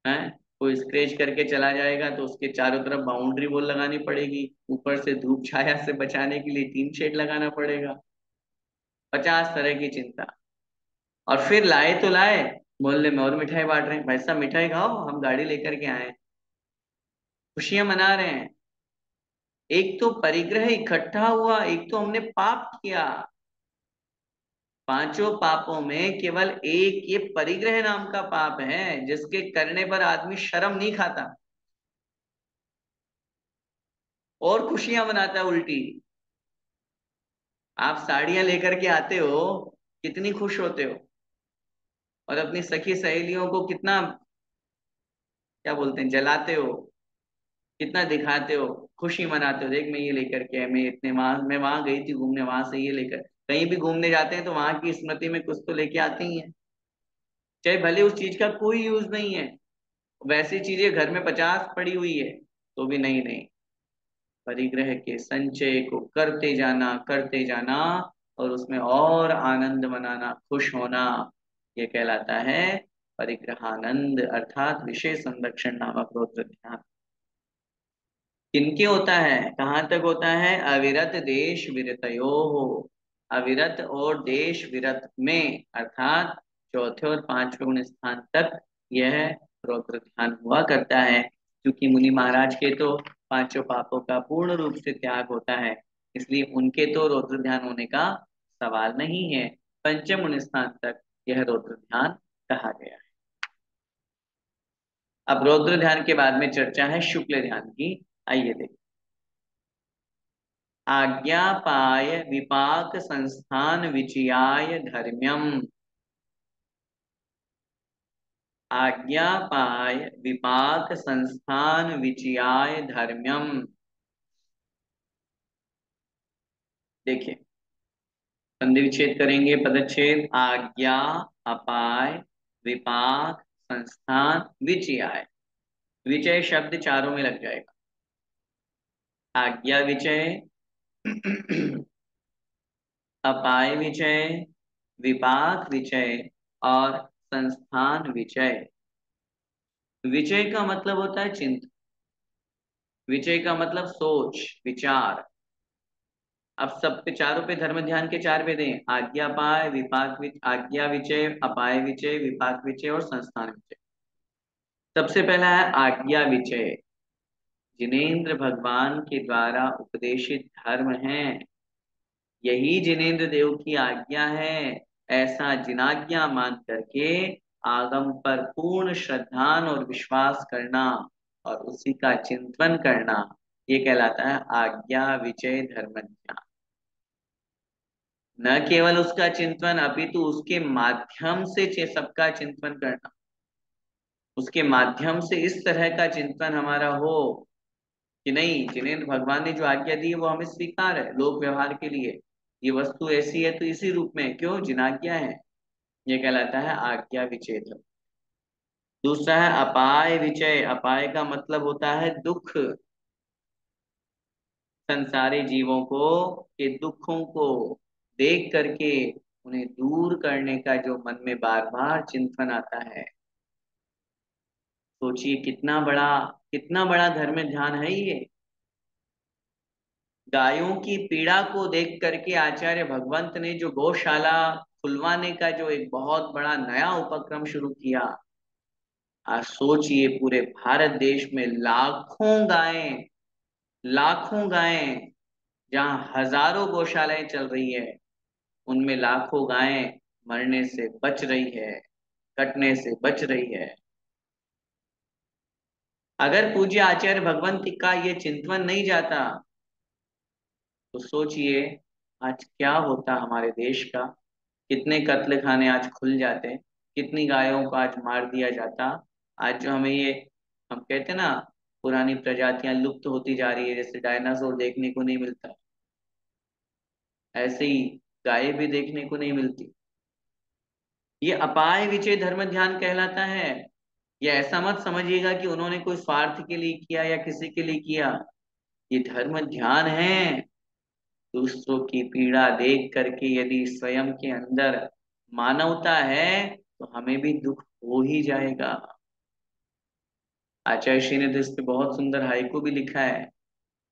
है। कोई स्क्रैच करके चला जाएगा तो उसके चारों तरफ बाउंड्री वॉल लगानी पड़ेगी, ऊपर से धूप छाया से बचाने के लिए टीन शेड लगाना पड़ेगा। 50 तरह की चिंता। और फिर लाए तो लाए, मोहल्ले में और मिठाई बांट रहे हैं, भाई साहब मिठाई खाओ, हम गाड़ी लेकर के आए हैं। खुशियां मना रहे हैं। एक तो परिग्रह इकट्ठा हुआ, एक तो हमने पाप किया। पांचों पापों में केवल एक ये परिग्रह नाम का पाप है, जिसके करने पर आदमी शर्म नहीं खाता और खुशियां मनाता है उल्टी। आप साड़ियां लेकर के आते हो, कितनी खुश होते हो, और अपनी सखी सहेलियों को कितना, क्या बोलते हैं, जलाते हो, कितना दिखाते हो, खुशी मनाते हो, देख मैं ये लेकर के आया, मैं इतने वहां, मैं वहां गई थी घूमने, वहां से ये लेकर। कहीं भी घूमने जाते हैं तो वहां की स्मृति में कुछ तो लेके आते ही हैं, चाहे भले उस चीज का कोई यूज नहीं है। वैसी चीजें घर में 50 पड़ी हुई है तो भी नहीं, नहीं। परिग्रह के संचय को करते जाना, और उसमें और आनंद मनाना, खुश होना, ये कहलाता है परिग्रहानंद, अर्थात विषय संरक्षण नामक रौद्र ध्यान। किनके होता है, कहाँ तक होता है? अविरत देश विरतयो हो। अविरत और देश विरत में, अर्थात चौथे और पांचवें गुण स्थान तक यह रौद्र ध्यान हुआ करता है। क्योंकि मुनि महाराज के तो पांचों पापों का पूर्ण रूप से त्याग होता है, इसलिए उनके तो रौद्र ध्यान होने का सवाल नहीं है। पंचम स्थान तक यह रौद्र ध्यान कहा गया है। अब रौद्र ध्यान के बाद में चर्चा है शुक्ल ध्यान की। आइए देखिए। आज्ञापाय विपाक संस्थान विचयाय धर्म्यम। आज्ञापाय विपाक संस्थान विचयाय धर्म्यम। देखिए, संधि विच्छेद करेंगे। पदच्छेद आज्ञा, अपाय, विपाक, संस्थान, विचय। विचय शब्द चारों में लग जाएगा। आज्ञा विचय, अपाय विचय, विपाक विचय और संस्थान विचय। विचय का मतलब होता है चिंतन। विचय का मतलब सोच विचार। अब सब पे चारों पे धर्म ध्यान के चार वेद हैं। आज्ञा पाय, विपाक आज्ञा विचय, अपाय विचय, विपाक विचय और संस्थान विचय। सबसे पहला है आज्ञा विचय। जिनेन्द्र भगवान के द्वारा उपदेशित धर्म है, यही जिनेन्द्र देव की आज्ञा है, ऐसा जिनाज्ञा मान करके आगम पर पूर्ण श्रद्धान और विश्वास करना और उसी का चिंतन करना, ये कहलाता है आज्ञा विचय धर्म ज्ञान। न केवल उसका चिंतन अपितु उसके माध्यम से सबका चिंतन करना। उसके माध्यम से इस तरह का चिंतन हमारा हो कि नहीं, जिनेन्द्र भगवान ने जो आज्ञा दी है वो हमें स्वीकार है लोक व्यवहार के लिए। ये वस्तु ऐसी है तो इसी रूप में क्यों, जिनाज्ञा है। ये कहलाता है आज्ञा विचय धर्म। दूसरा है अपाय विचय। अपाय का मतलब होता है दुख। संसारी जीवों को के दुखों को देख करके उन्हें दूर करने का जो मन में बार बार चिंतन आता है। सोचिए कितना बड़ा धर्म ध्यान है ये। गायों की पीड़ा को देख करके आचार्य भगवंत ने जो गौशाला खुलवाने का जो एक बहुत बड़ा नया उपक्रम शुरू किया। आज सोचिए पूरे भारत देश में लाखों गायें, जहां हजारों गौशालाएं चल रही है, उनमें लाखों गायें मरने से बच रही है, कटने से बच रही है। अगर पूज्य आचार्य भगवंत का ये चिंतन नहीं जाता तो सोचिए आज क्या होता हमारे देश का। कितने कत्ल खाने आज खुल जाते, कितनी गायों को आज मार दिया जाता। आज जो हमें ये हम कहते हैं ना, पुरानी प्रजातियां लुप्त होती जा रही है, जैसे डायनासोर देखने को नहीं मिलता, ऐसे ही गाय भी देखने को नहीं मिलती। ये अपाय विचय धर्म ध्यान कहलाता है। ये ऐसा मत समझिएगा कि उन्होंने कोई स्वार्थ के लिए किया या किसी के लिए किया। ये धर्म ध्यान है। दूसरों की पीड़ा देख करके यदि स्वयं के अंदर मानवता है तो हमें भी दुख हो ही जाएगा। आचार्य श्री ने तो इस पे बहुत सुंदर हाइकू भी लिखा है,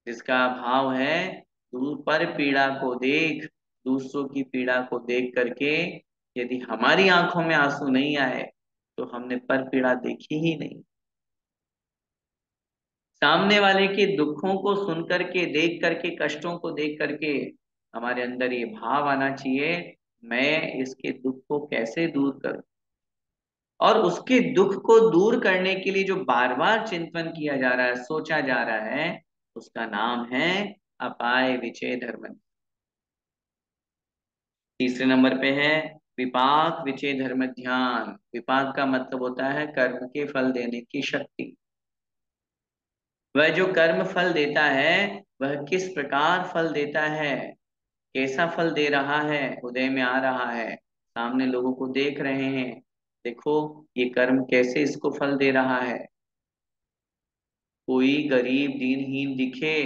जिसका भाव है दूर पर पीड़ा को देख, दूसरों की पीड़ा को देख करके यदि हमारी आंखों में आंसू नहीं आए तो हमने पर पीड़ा देखी ही नहीं। सामने वाले के दुखों को सुन करके, देख करके, कष्टों को देख करके हमारे अंदर ये भाव आना चाहिए, मैं इसके दुख को कैसे दूर करूं। और उसके दुख को दूर करने के लिए जो बार बार चिंतन किया जा रहा है, सोचा जा रहा है, उसका नाम है अपाय विचय धर्म। तीसरे नंबर पे है विपाक विचय धर्म ध्यान। विपाक का मतलब होता है कर्म के फल देने की शक्ति। वह जो कर्म फल देता है वह किस प्रकार फल देता है, कैसा फल दे रहा है, उदय में आ रहा है, सामने लोगों को देख रहे हैं, देखो ये कर्म कैसे इसको फल दे रहा है। कोई गरीब दीनहीन दिखे,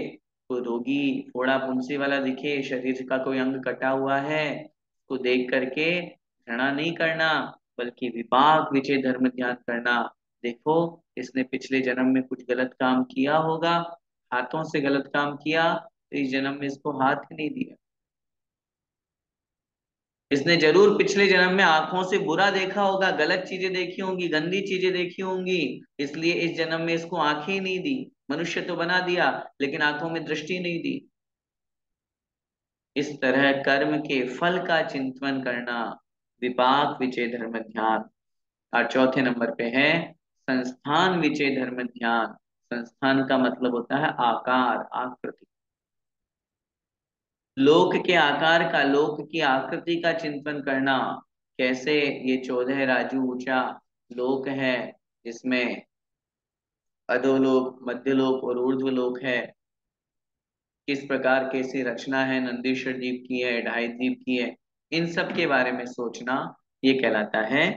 कोई रोगी फोड़ा फुंसी वाला दिखे, शरीर का कोई अंग कटा हुआ है, उसको देख करके घृणा नहीं करना, बल्कि विपाक विजय धर्म ध्यान करना। देखो इसने पिछले जन्म में कुछ गलत काम किया होगा, हाथों से गलत काम किया तो इस जन्म में इसको हाथ ही नहीं दिया। इसने जरूर पिछले जन्म में आंखों से बुरा देखा होगा, गलत चीजें देखी होंगी, गंदी चीजें देखी होंगी, इसलिए इस जन्म में इसको आंखें ही नहीं दी। मनुष्य तो बना दिया लेकिन आंखों में दृष्टि नहीं दी। इस तरह कर्म के फल का चिंतन करना विपाक विचय धर्म ध्यान। और चौथे नंबर पे है संस्थान विचय धर्म ध्यान। संस्थान का मतलब होता है आकार, आकृति। लोक के आकार का, लोक की आकृति का चिंतन करना। कैसे ये 14 राजू ऊंचा लोक है, जिसमें अधोलोक, मध्यलोक और ऊर्ध्वलोक है। किस प्रकार कैसी रचना है, नंदीश्वर द्वीप की है, ढाई द्वीप की है, इन सब के बारे में सोचना, ये कहलाता है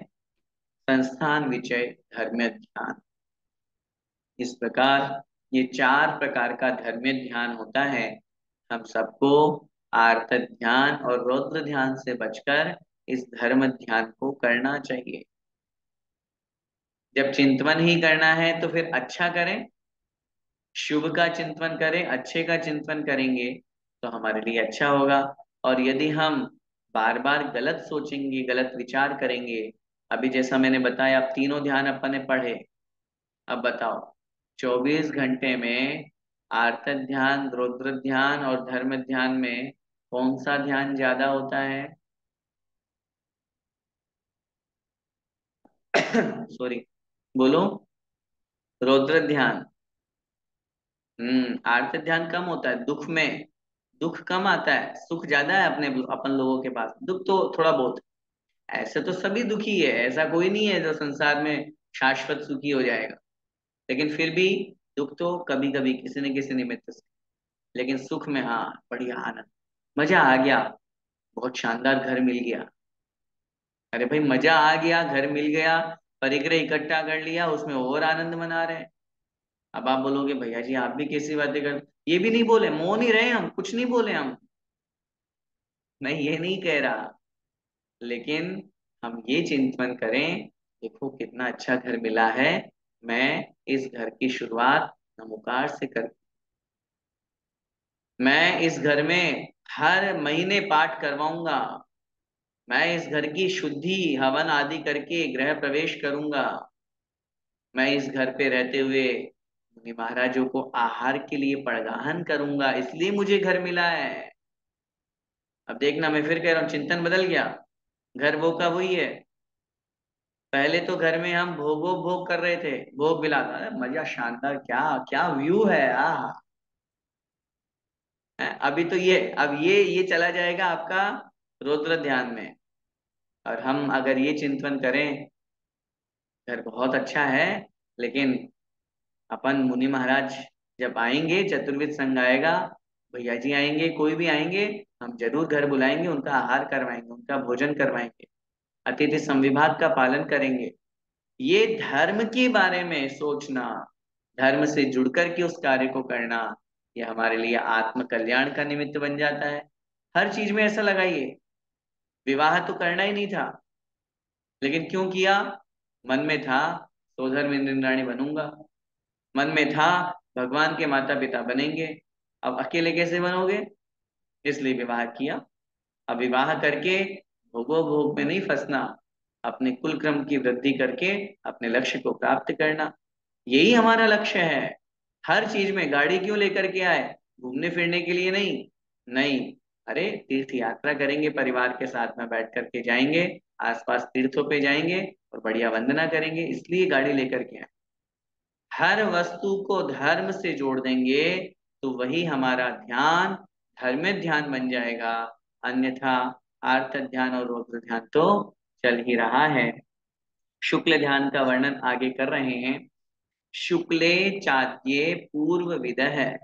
संस्थान विचय धर्म ध्यान। इस प्रकार ये 4 प्रकार का धर्म ध्यान होता है। हम सबको आर्त ध्यान और रौद्र ध्यान से बचकर इस धर्म ध्यान को करना चाहिए। जब चिंतन ही करना है तो फिर अच्छा करें, शुभ का चिंतन करें, अच्छे का चिंतन करेंगे तो हमारे लिए अच्छा होगा। और यदि हम बार बार गलत सोचेंगे, गलत विचार करेंगे, अभी जैसा मैंने बताया, अब तीनों ध्यान अपन ने पढ़े, अब बताओ 24 घंटे में आर्त ध्यान, रौद्र ध्यान और धर्म ध्यान में कौन सा ध्यान ज्यादा होता है? सॉरी, बोलो। रौद्र ध्यान। आर्त ध्यान कम होता है दुख में, दुख कम आता है, सुख ज्यादा है अपने अपन लोगों के पास, दुख तो थोड़ा बहुत। ऐसे तो सभी दुखी है, ऐसा कोई नहीं है जो संसार में शाश्वत सुखी हो जाएगा। लेकिन फिर भी दुख तो कभी कभी किसी न किसी निमित्त से। लेकिन सुख में हाँ, बढ़िया आनंद, मजा आ गया, बहुत शानदार घर मिल गया। अरे भाई मजा आ गया, घर मिल गया, परिग्रह इकट्ठा कर लिया, उसमें और आनंद मना रहे हैं। अब आप बोलोगे भैया जी आप भी कैसी बातें कर, ये भी नहीं बोले, मौन ही रहे हम, कुछ नहीं बोले हम। मैं ये नहीं कह रहा, लेकिन हम ये चिंतन करें, देखो कितना अच्छा घर मिला है, मैं इस घर की शुरुआत नमोकार से कर, मैं इस घर में हर महीने पाठ करवाऊंगा, मैं इस घर की शुद्धि हवन आदि करके गृह प्रवेश करूंगा, मैं इस घर पे रहते हुए मुनि महाराजों को आहार के लिए पड़गाहन करूंगा, इसलिए मुझे घर मिला है। अब देखना, मैं फिर कह रहा हूँ, चिंतन बदल गया। घर वो का वही है। पहले तो घर में हम भोगो भोग कर रहे थे, भोग मिलाता है, मजा शानदार, क्या क्या व्यू है, आ अभी तो ये, अब ये चला जाएगा आपका रुद्र ध्यान में। और हम अगर ये चिंतन करें, घर बहुत अच्छा है, लेकिन अपन मुनि महाराज जब आएंगे, चतुर्विद संघ आएगा, भैया जी आएंगे, कोई भी आएंगे, हम जरूर घर बुलाएंगे, उनका आहार करवाएंगे, उनका भोजन करवाएंगे, अतिथि संविभाग का पालन करेंगे। ये धर्म के बारे में सोचना, धर्म से जुड़कर के उस कार्य को करना, ये हमारे लिए आत्म कल्याण का निमित्त बन जाता है। हर चीज में ऐसा लगाइए, विवाह तो करना ही नहीं था, लेकिन क्यों किया? मन में था सौधर्म इंद्राणी बनूंगा, मन में था भगवान के माता पिता बनेंगे, अब अकेले कैसे बनोगे, इसलिए विवाह किया। अब विवाह करके भोगो भोग में नहीं फंसना, अपने कुल क्रम की वृद्धि करके अपने लक्ष्य को प्राप्त करना, यही हमारा लक्ष्य है। हर चीज में गाड़ी क्यों लेकर के आए? घूमने फिरने के लिए नहीं, नहीं, अरे तीर्थ यात्रा करेंगे, परिवार के साथ में बैठ करके जाएंगे, आसपास तीर्थों पे जाएंगे और बढ़िया वंदना करेंगे, इसलिए गाड़ी लेकर के आए। हर वस्तु को धर्म से जोड़ देंगे तो वही हमारा ध्यान धर्म ध्यान बन जाएगा। अन्यथा आर्त ध्यान और रौद्र ध्यान तो चल ही रहा है। शुक्ल ध्यान का वर्णन आगे कर रहे हैं। शुक्ले चाद्ये पूर्व विदः,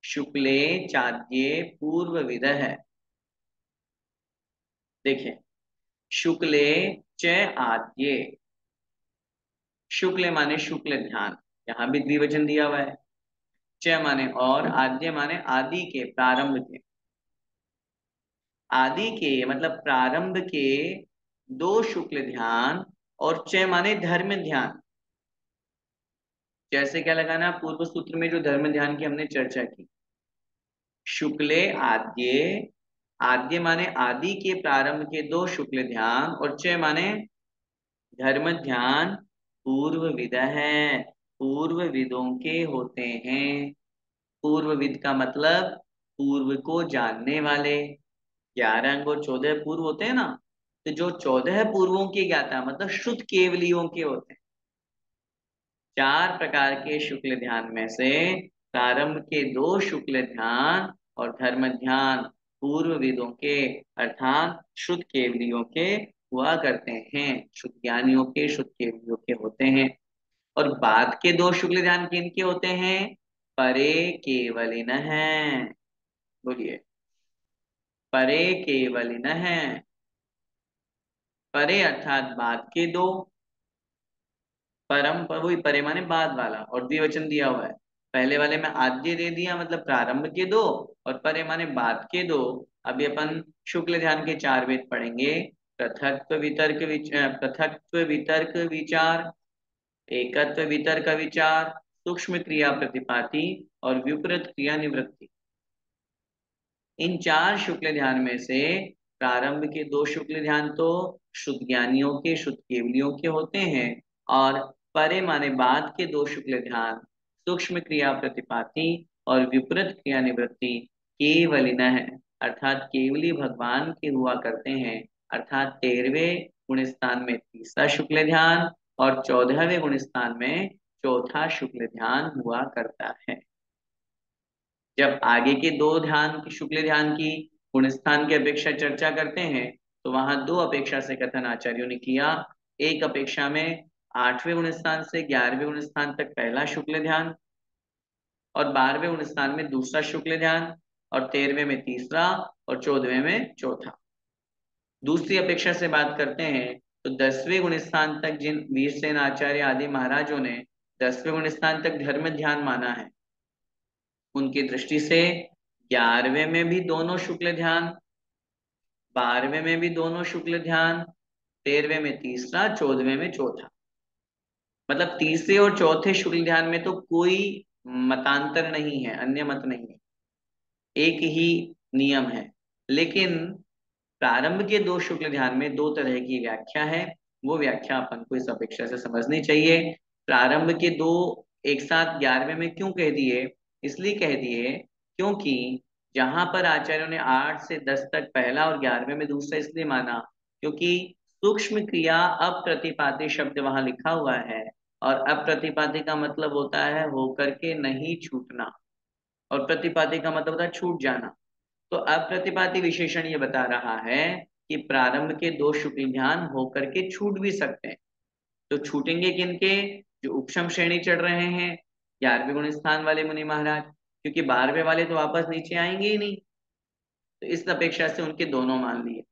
शुक्ले चाद्ये पूर्व विदः। देखिए, शुक्ले च आद्ये, शुक्ल माने शुक्ल ध्यान, यहाँ भी द्विवचन दिया हुआ है। च माने और, आद्य माने आदि के, प्रारंभ के, आदि के मतलब प्रारंभ के दो शुक्ल ध्यान, और च माने धर्म ध्यान। जैसे क्या लगाना, पूर्व सूत्र में जो धर्म ध्यान की हमने चर्चा की, शुक्ले आद्य, आद्य माने आदि के प्रारंभ के दो शुक्ल ध्यान, और च माने धर्म ध्यान पूर्व विद है, पूर्व विदों के होते हैं। पूर्व विद का मतलब पूर्व को जानने वाले। 11 अंग और 14 पूर्व होते हैं ना, तो जो 14 पूर्वों के ज्ञाता मतलब शुद्ध केवलियों के होते हैं। 4 प्रकार के शुक्ल ध्यान में से प्रारंभ के 2 शुक्ल ध्यान और धर्म ध्यान पूर्व वेदों के अर्थात शुद्ध केवलियों के हुआ करते हैं, शुद्ध ज्ञानियों के, शुद्ध केवलियों के होते हैं। और बाद के 2 शुक्ल ध्यान किनके होते हैं? परे केवलिन है। बोलिए, परे केवलिन है। परे अर्थात बाद के 2, परम पर वही परे माने बाद वाला, और द्विवचन दिया हुआ है। पहले वाले में आद्य दे दिया मतलब प्रारंभ के 2, और परे माने बाद के 2। अभी अपन शुक्ल ध्यान के 4 वेद पढ़ेंगे। पृथक्त्व वितर्क विचार, एकत्व वितर्क विचार, सूक्ष्म क्रिया प्रतिपाति और विपरीत क्रिया निवृत्ति। इन 4 शुक्ल ध्यान में से प्रारंभ के 2 शुक्ल ध्यान तो शुद्ध ज्ञानियों के, शुद्ध केवलियों के होते हैं, और परे माने बाद के 2 शुक्ल ध्यान सूक्ष्म क्रिया प्रतिपाति और विपरीत क्रिया निवृत्ति केवलिन है, अर्थात केवली भगवान के हुआ करते हैं। अर्थात 13वें गुण स्थान में तीसरा शुक्ल ध्यान और 14वें गुण स्थान में चौथा शुक्ल ध्यान हुआ करता है। जब आगे के 2 ध्यान की, शुक्ल ध्यान की गुणस्थान की अपेक्षा चर्चा करते हैं, तो वहां 2 अपेक्षा से कथन आचार्यों ने किया। एक अपेक्षा में 8वें गुण स्थान से 11वें गुण स्थान तक पहला शुक्ल ध्यान, और 12वें गुण स्थान में दूसरा शुक्ल ध्यान, और 13वें में तीसरा, और 14वें में चौथा। दूसरी अपेक्षा से बात करते हैं तो 10वें गुण स्थान तक जिन वीरसेन आचार्य आदि महाराजों ने 10वें गुण स्थान तक धर्म ध्यान माना है, उनकी दृष्टि से 11वें में भी दोनों शुक्ल ध्यान, 12वें में भी दोनों शुक्ल ध्यान, 13वें में तीसरा, 14वें में चौथा। मतलब तीसरे और चौथे शुक्ल ध्यान में तो कोई मतांतर नहीं है, अन्य मत नहीं है, एक ही नियम है। लेकिन प्रारंभ के 2 शुक्ल ध्यान में 2 तरह की व्याख्या है। वो व्याख्या अपन को इस अपेक्षा से समझनी चाहिए। प्रारंभ के 2 एक साथ 11वें में क्यों कह दिए? इसलिए कह दिए क्योंकि जहां पर आचार्यों ने 8 से 10 तक पहला और 11वें में दूसरा इसलिए माना क्योंकि सूक्ष्म क्रिया अप्रतिपाती शब्द वहां लिखा हुआ है, और अप्रतिपाती का मतलब होता है होकर के नहीं छूटना, और प्रतिपाती का मतलब होता है छूट जाना। तो अप्रतिपाती विशेषण ये बता रहा है कि प्रारंभ के 2 शुक्ल ध्यान होकर के छूट भी सकते हैं। तो छूटेंगे किनके? जो उपशम श्रेणी चढ़ रहे हैं, 11वें गुण स्थान वाले मुनि महाराज, क्योंकि 12वें वाले तो वापस नीचे आएंगे ही नहीं। तो इस अपेक्षा से उनके दोनों मान लिए।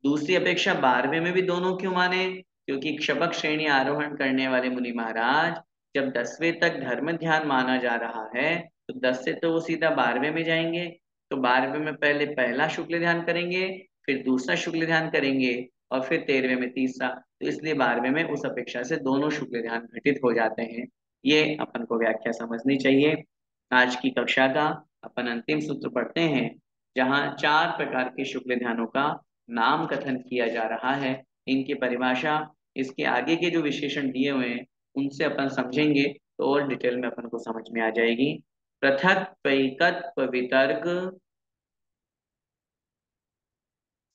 दूसरी अपेक्षा 12वें में भी दोनों क्यों माने? क्योंकि क्षपक श्रेणी आरोहण करने वाले मुनि महाराज जब 10वें तक धर्म ध्यान माना जा रहा है, तो 10 से तो वो सीधा 12वें में जाएंगे। तो 12वें में पहले पहला शुक्ल ध्यान करेंगे, फिर दूसरा शुक्ल ध्यान करेंगे, और फिर 13वें में तीसरा। तो इसलिए 12वें में उस अपेक्षा से दोनों शुक्ल ध्यान घटित हो जाते हैं। ये अपन को व्याख्या समझनी चाहिए। आज की कक्षा का अपन अंतिम सूत्र पढ़ते हैं, जहाँ 4 प्रकार के शुक्ल ध्यानों का नाम कथन किया जा रहा है। इनकी परिभाषा, इसके आगे के जो विशेषण दिए हुए हैं उनसे अपन समझेंगे तो और डिटेल में अपन को समझ में आ जाएगी। पृथक त्वैकत्व वितर्क,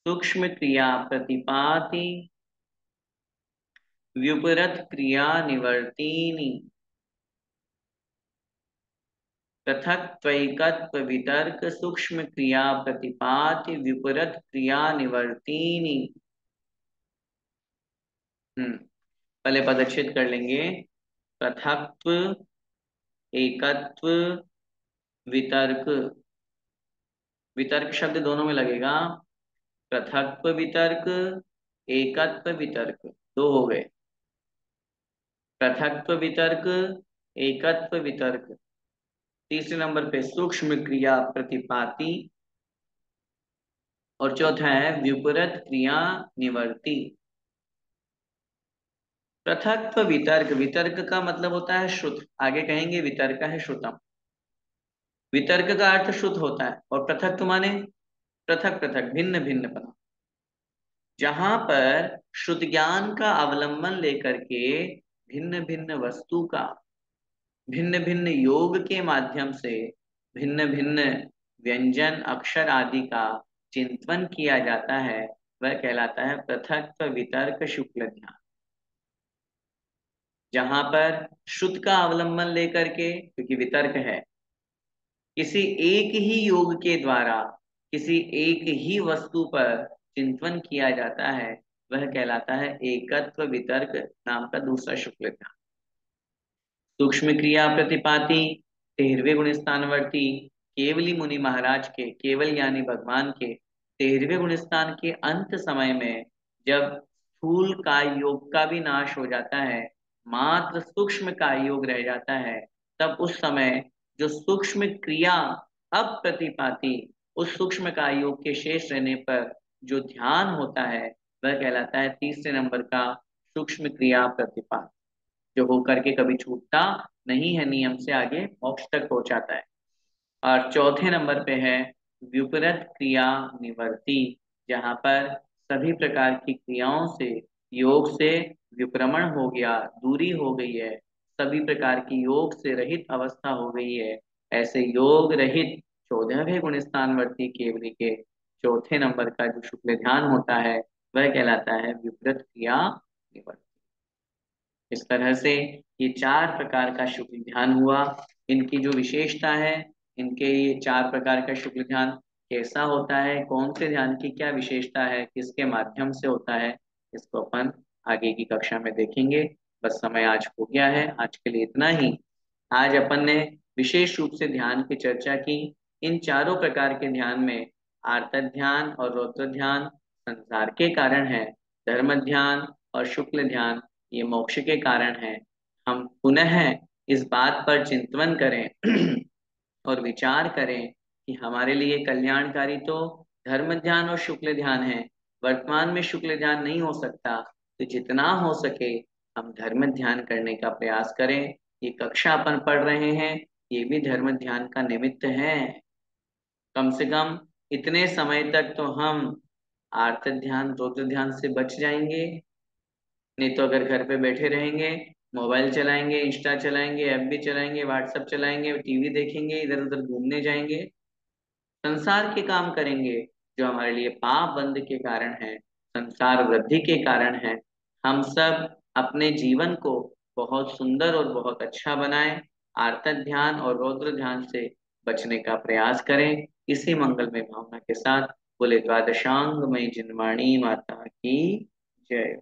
सूक्ष्म क्रिया प्रतिपाति, व्युपरत क्रिया निवर्तिनी। पृथक त्वैकत्व वितर्क, सूक्ष्म क्रिया प्रतिपाति, विपरीत क्रिया निवर्तिनी। पहले पदच्छेद कर लेंगे। पृथक्त्व, एकत्व, वितर्क। वितर्क शब्द दोनों में लगेगा। पृथक्त्व वितर्क, एकत्व वितर्क, 2 हो गए। पृथक्त्व वितर्क, एकत्व वितर्क। तीसरे नंबर पे सूक्ष्म क्रिया प्रतिपाति, और चौथा है विपरीत क्रिया निवर्ती। पृथक्त्व वितर्क, वितर्क का मतलब होता है शुद्ध, आगे कहेंगे वितर्क है श्रुतम। वितर्क का अर्थ शुद्ध होता है, और पृथक माने पृथक पृथक, भिन्न भिन्न पना। जहां पर शुद्ध ज्ञान का अवलंबन लेकर के भिन्न भिन्न वस्तु का भिन्न भिन्न योग के माध्यम से भिन्न भिन्न व्यंजन अक्षर आदि का चिंतन किया जाता है वह कहलाता है पृथक्त्व वितर्क शुक्ल ध्यान। जहां पर शुद्ध का अवलंबन लेकर के, क्योंकि वितर्क है, किसी एक ही योग के द्वारा किसी एक ही वस्तु पर चिंतन किया जाता है वह कहलाता है एकत्व वितर्क नाम का दूसरा शुक्ल ध्यान। सूक्ष्म क्रिया प्रतिपाति 13वें गुण स्थानवर्ती केवली मुनि महाराज के, केवल यानी भगवान के 13वें गुण स्थान के अंत समय में, जब स्थूल का योग का भी नाश हो जाता है, मात्र सूक्ष्म का योग रह जाता है, तब उस समय जो सूक्ष्म क्रिया अब प्रतिपाति, उस सूक्ष्म का योग के शेष रहने पर जो ध्यान होता है वह कहलाता है तीसरे नंबर का सूक्ष्म क्रिया प्रतिपात, जो होकर के कभी छूटता नहीं है, नियम से आगे मोक्ष तक पहुंचाता है। और चौथे नंबर पे है विपरीत क्रिया निवर्ती, जहां पर सभी प्रकार की क्रियाओं से, योग से विप्रमण हो गया, दूरी हो गई है, सभी प्रकार की योग से रहित अवस्था हो गई है। ऐसे योग रहित 14वें गुण स्थानवर्ती केवली के चौथे नंबर का जो शुक्ल ध्यान होता है वह कहलाता है विपरीत क्रिया निवर्ती। इस तरह से ये चार प्रकार का शुक्ल ध्यान हुआ। इनकी जो विशेषता है, इनके ये चार प्रकार का शुक्ल ध्यान कैसा होता है, कौन से ध्यान की क्या विशेषता है, किसके माध्यम से होता है, इसको अपन आगे की कक्षा में देखेंगे। बस समय आज हो गया है, आज के लिए इतना ही। आज अपन ने विशेष रूप से ध्यान की चर्चा की। इन चारों प्रकार के ध्यान में आर्त ध्यान और रौद्र ध्यान संसार के कारण है, धर्म ध्यान और शुक्ल ध्यान ये मोक्ष के कारण है। हम पुनः इस बात पर चिंतन करें और विचार करें कि हमारे लिए कल्याणकारी तो धर्म ध्यान और शुक्ल ध्यान है। वर्तमान में शुक्ल ध्यान नहीं हो सकता, तो जितना हो सके हम धर्म ध्यान करने का प्रयास करें। ये कक्षा अपन पढ़ रहे हैं, ये भी धर्म ध्यान का निमित्त है। कम से कम इतने समय तक तो हम आर्त ध्यान रौद्र ध्यान से बच जाएंगे। नहीं तो अगर घर पे बैठे रहेंगे, मोबाइल चलाएंगे, इंस्टा चलाएंगे, एफबी चलाएंगे, व्हाट्सएप चलाएंगे, टीवी देखेंगे, इधर उधर घूमने जाएंगे, संसार के काम करेंगे जो हमारे लिए पाप बंध के कारण है, संसार वृद्धि के कारण है। हम सब अपने जीवन को बहुत सुंदर और बहुत अच्छा बनाएं, आर्त ध्यान और रौद्र ध्यान से बचने का प्रयास करें। इसी मंगलमय भावना के साथ बोले द्वादशांग में जिनवाणी माता की जय।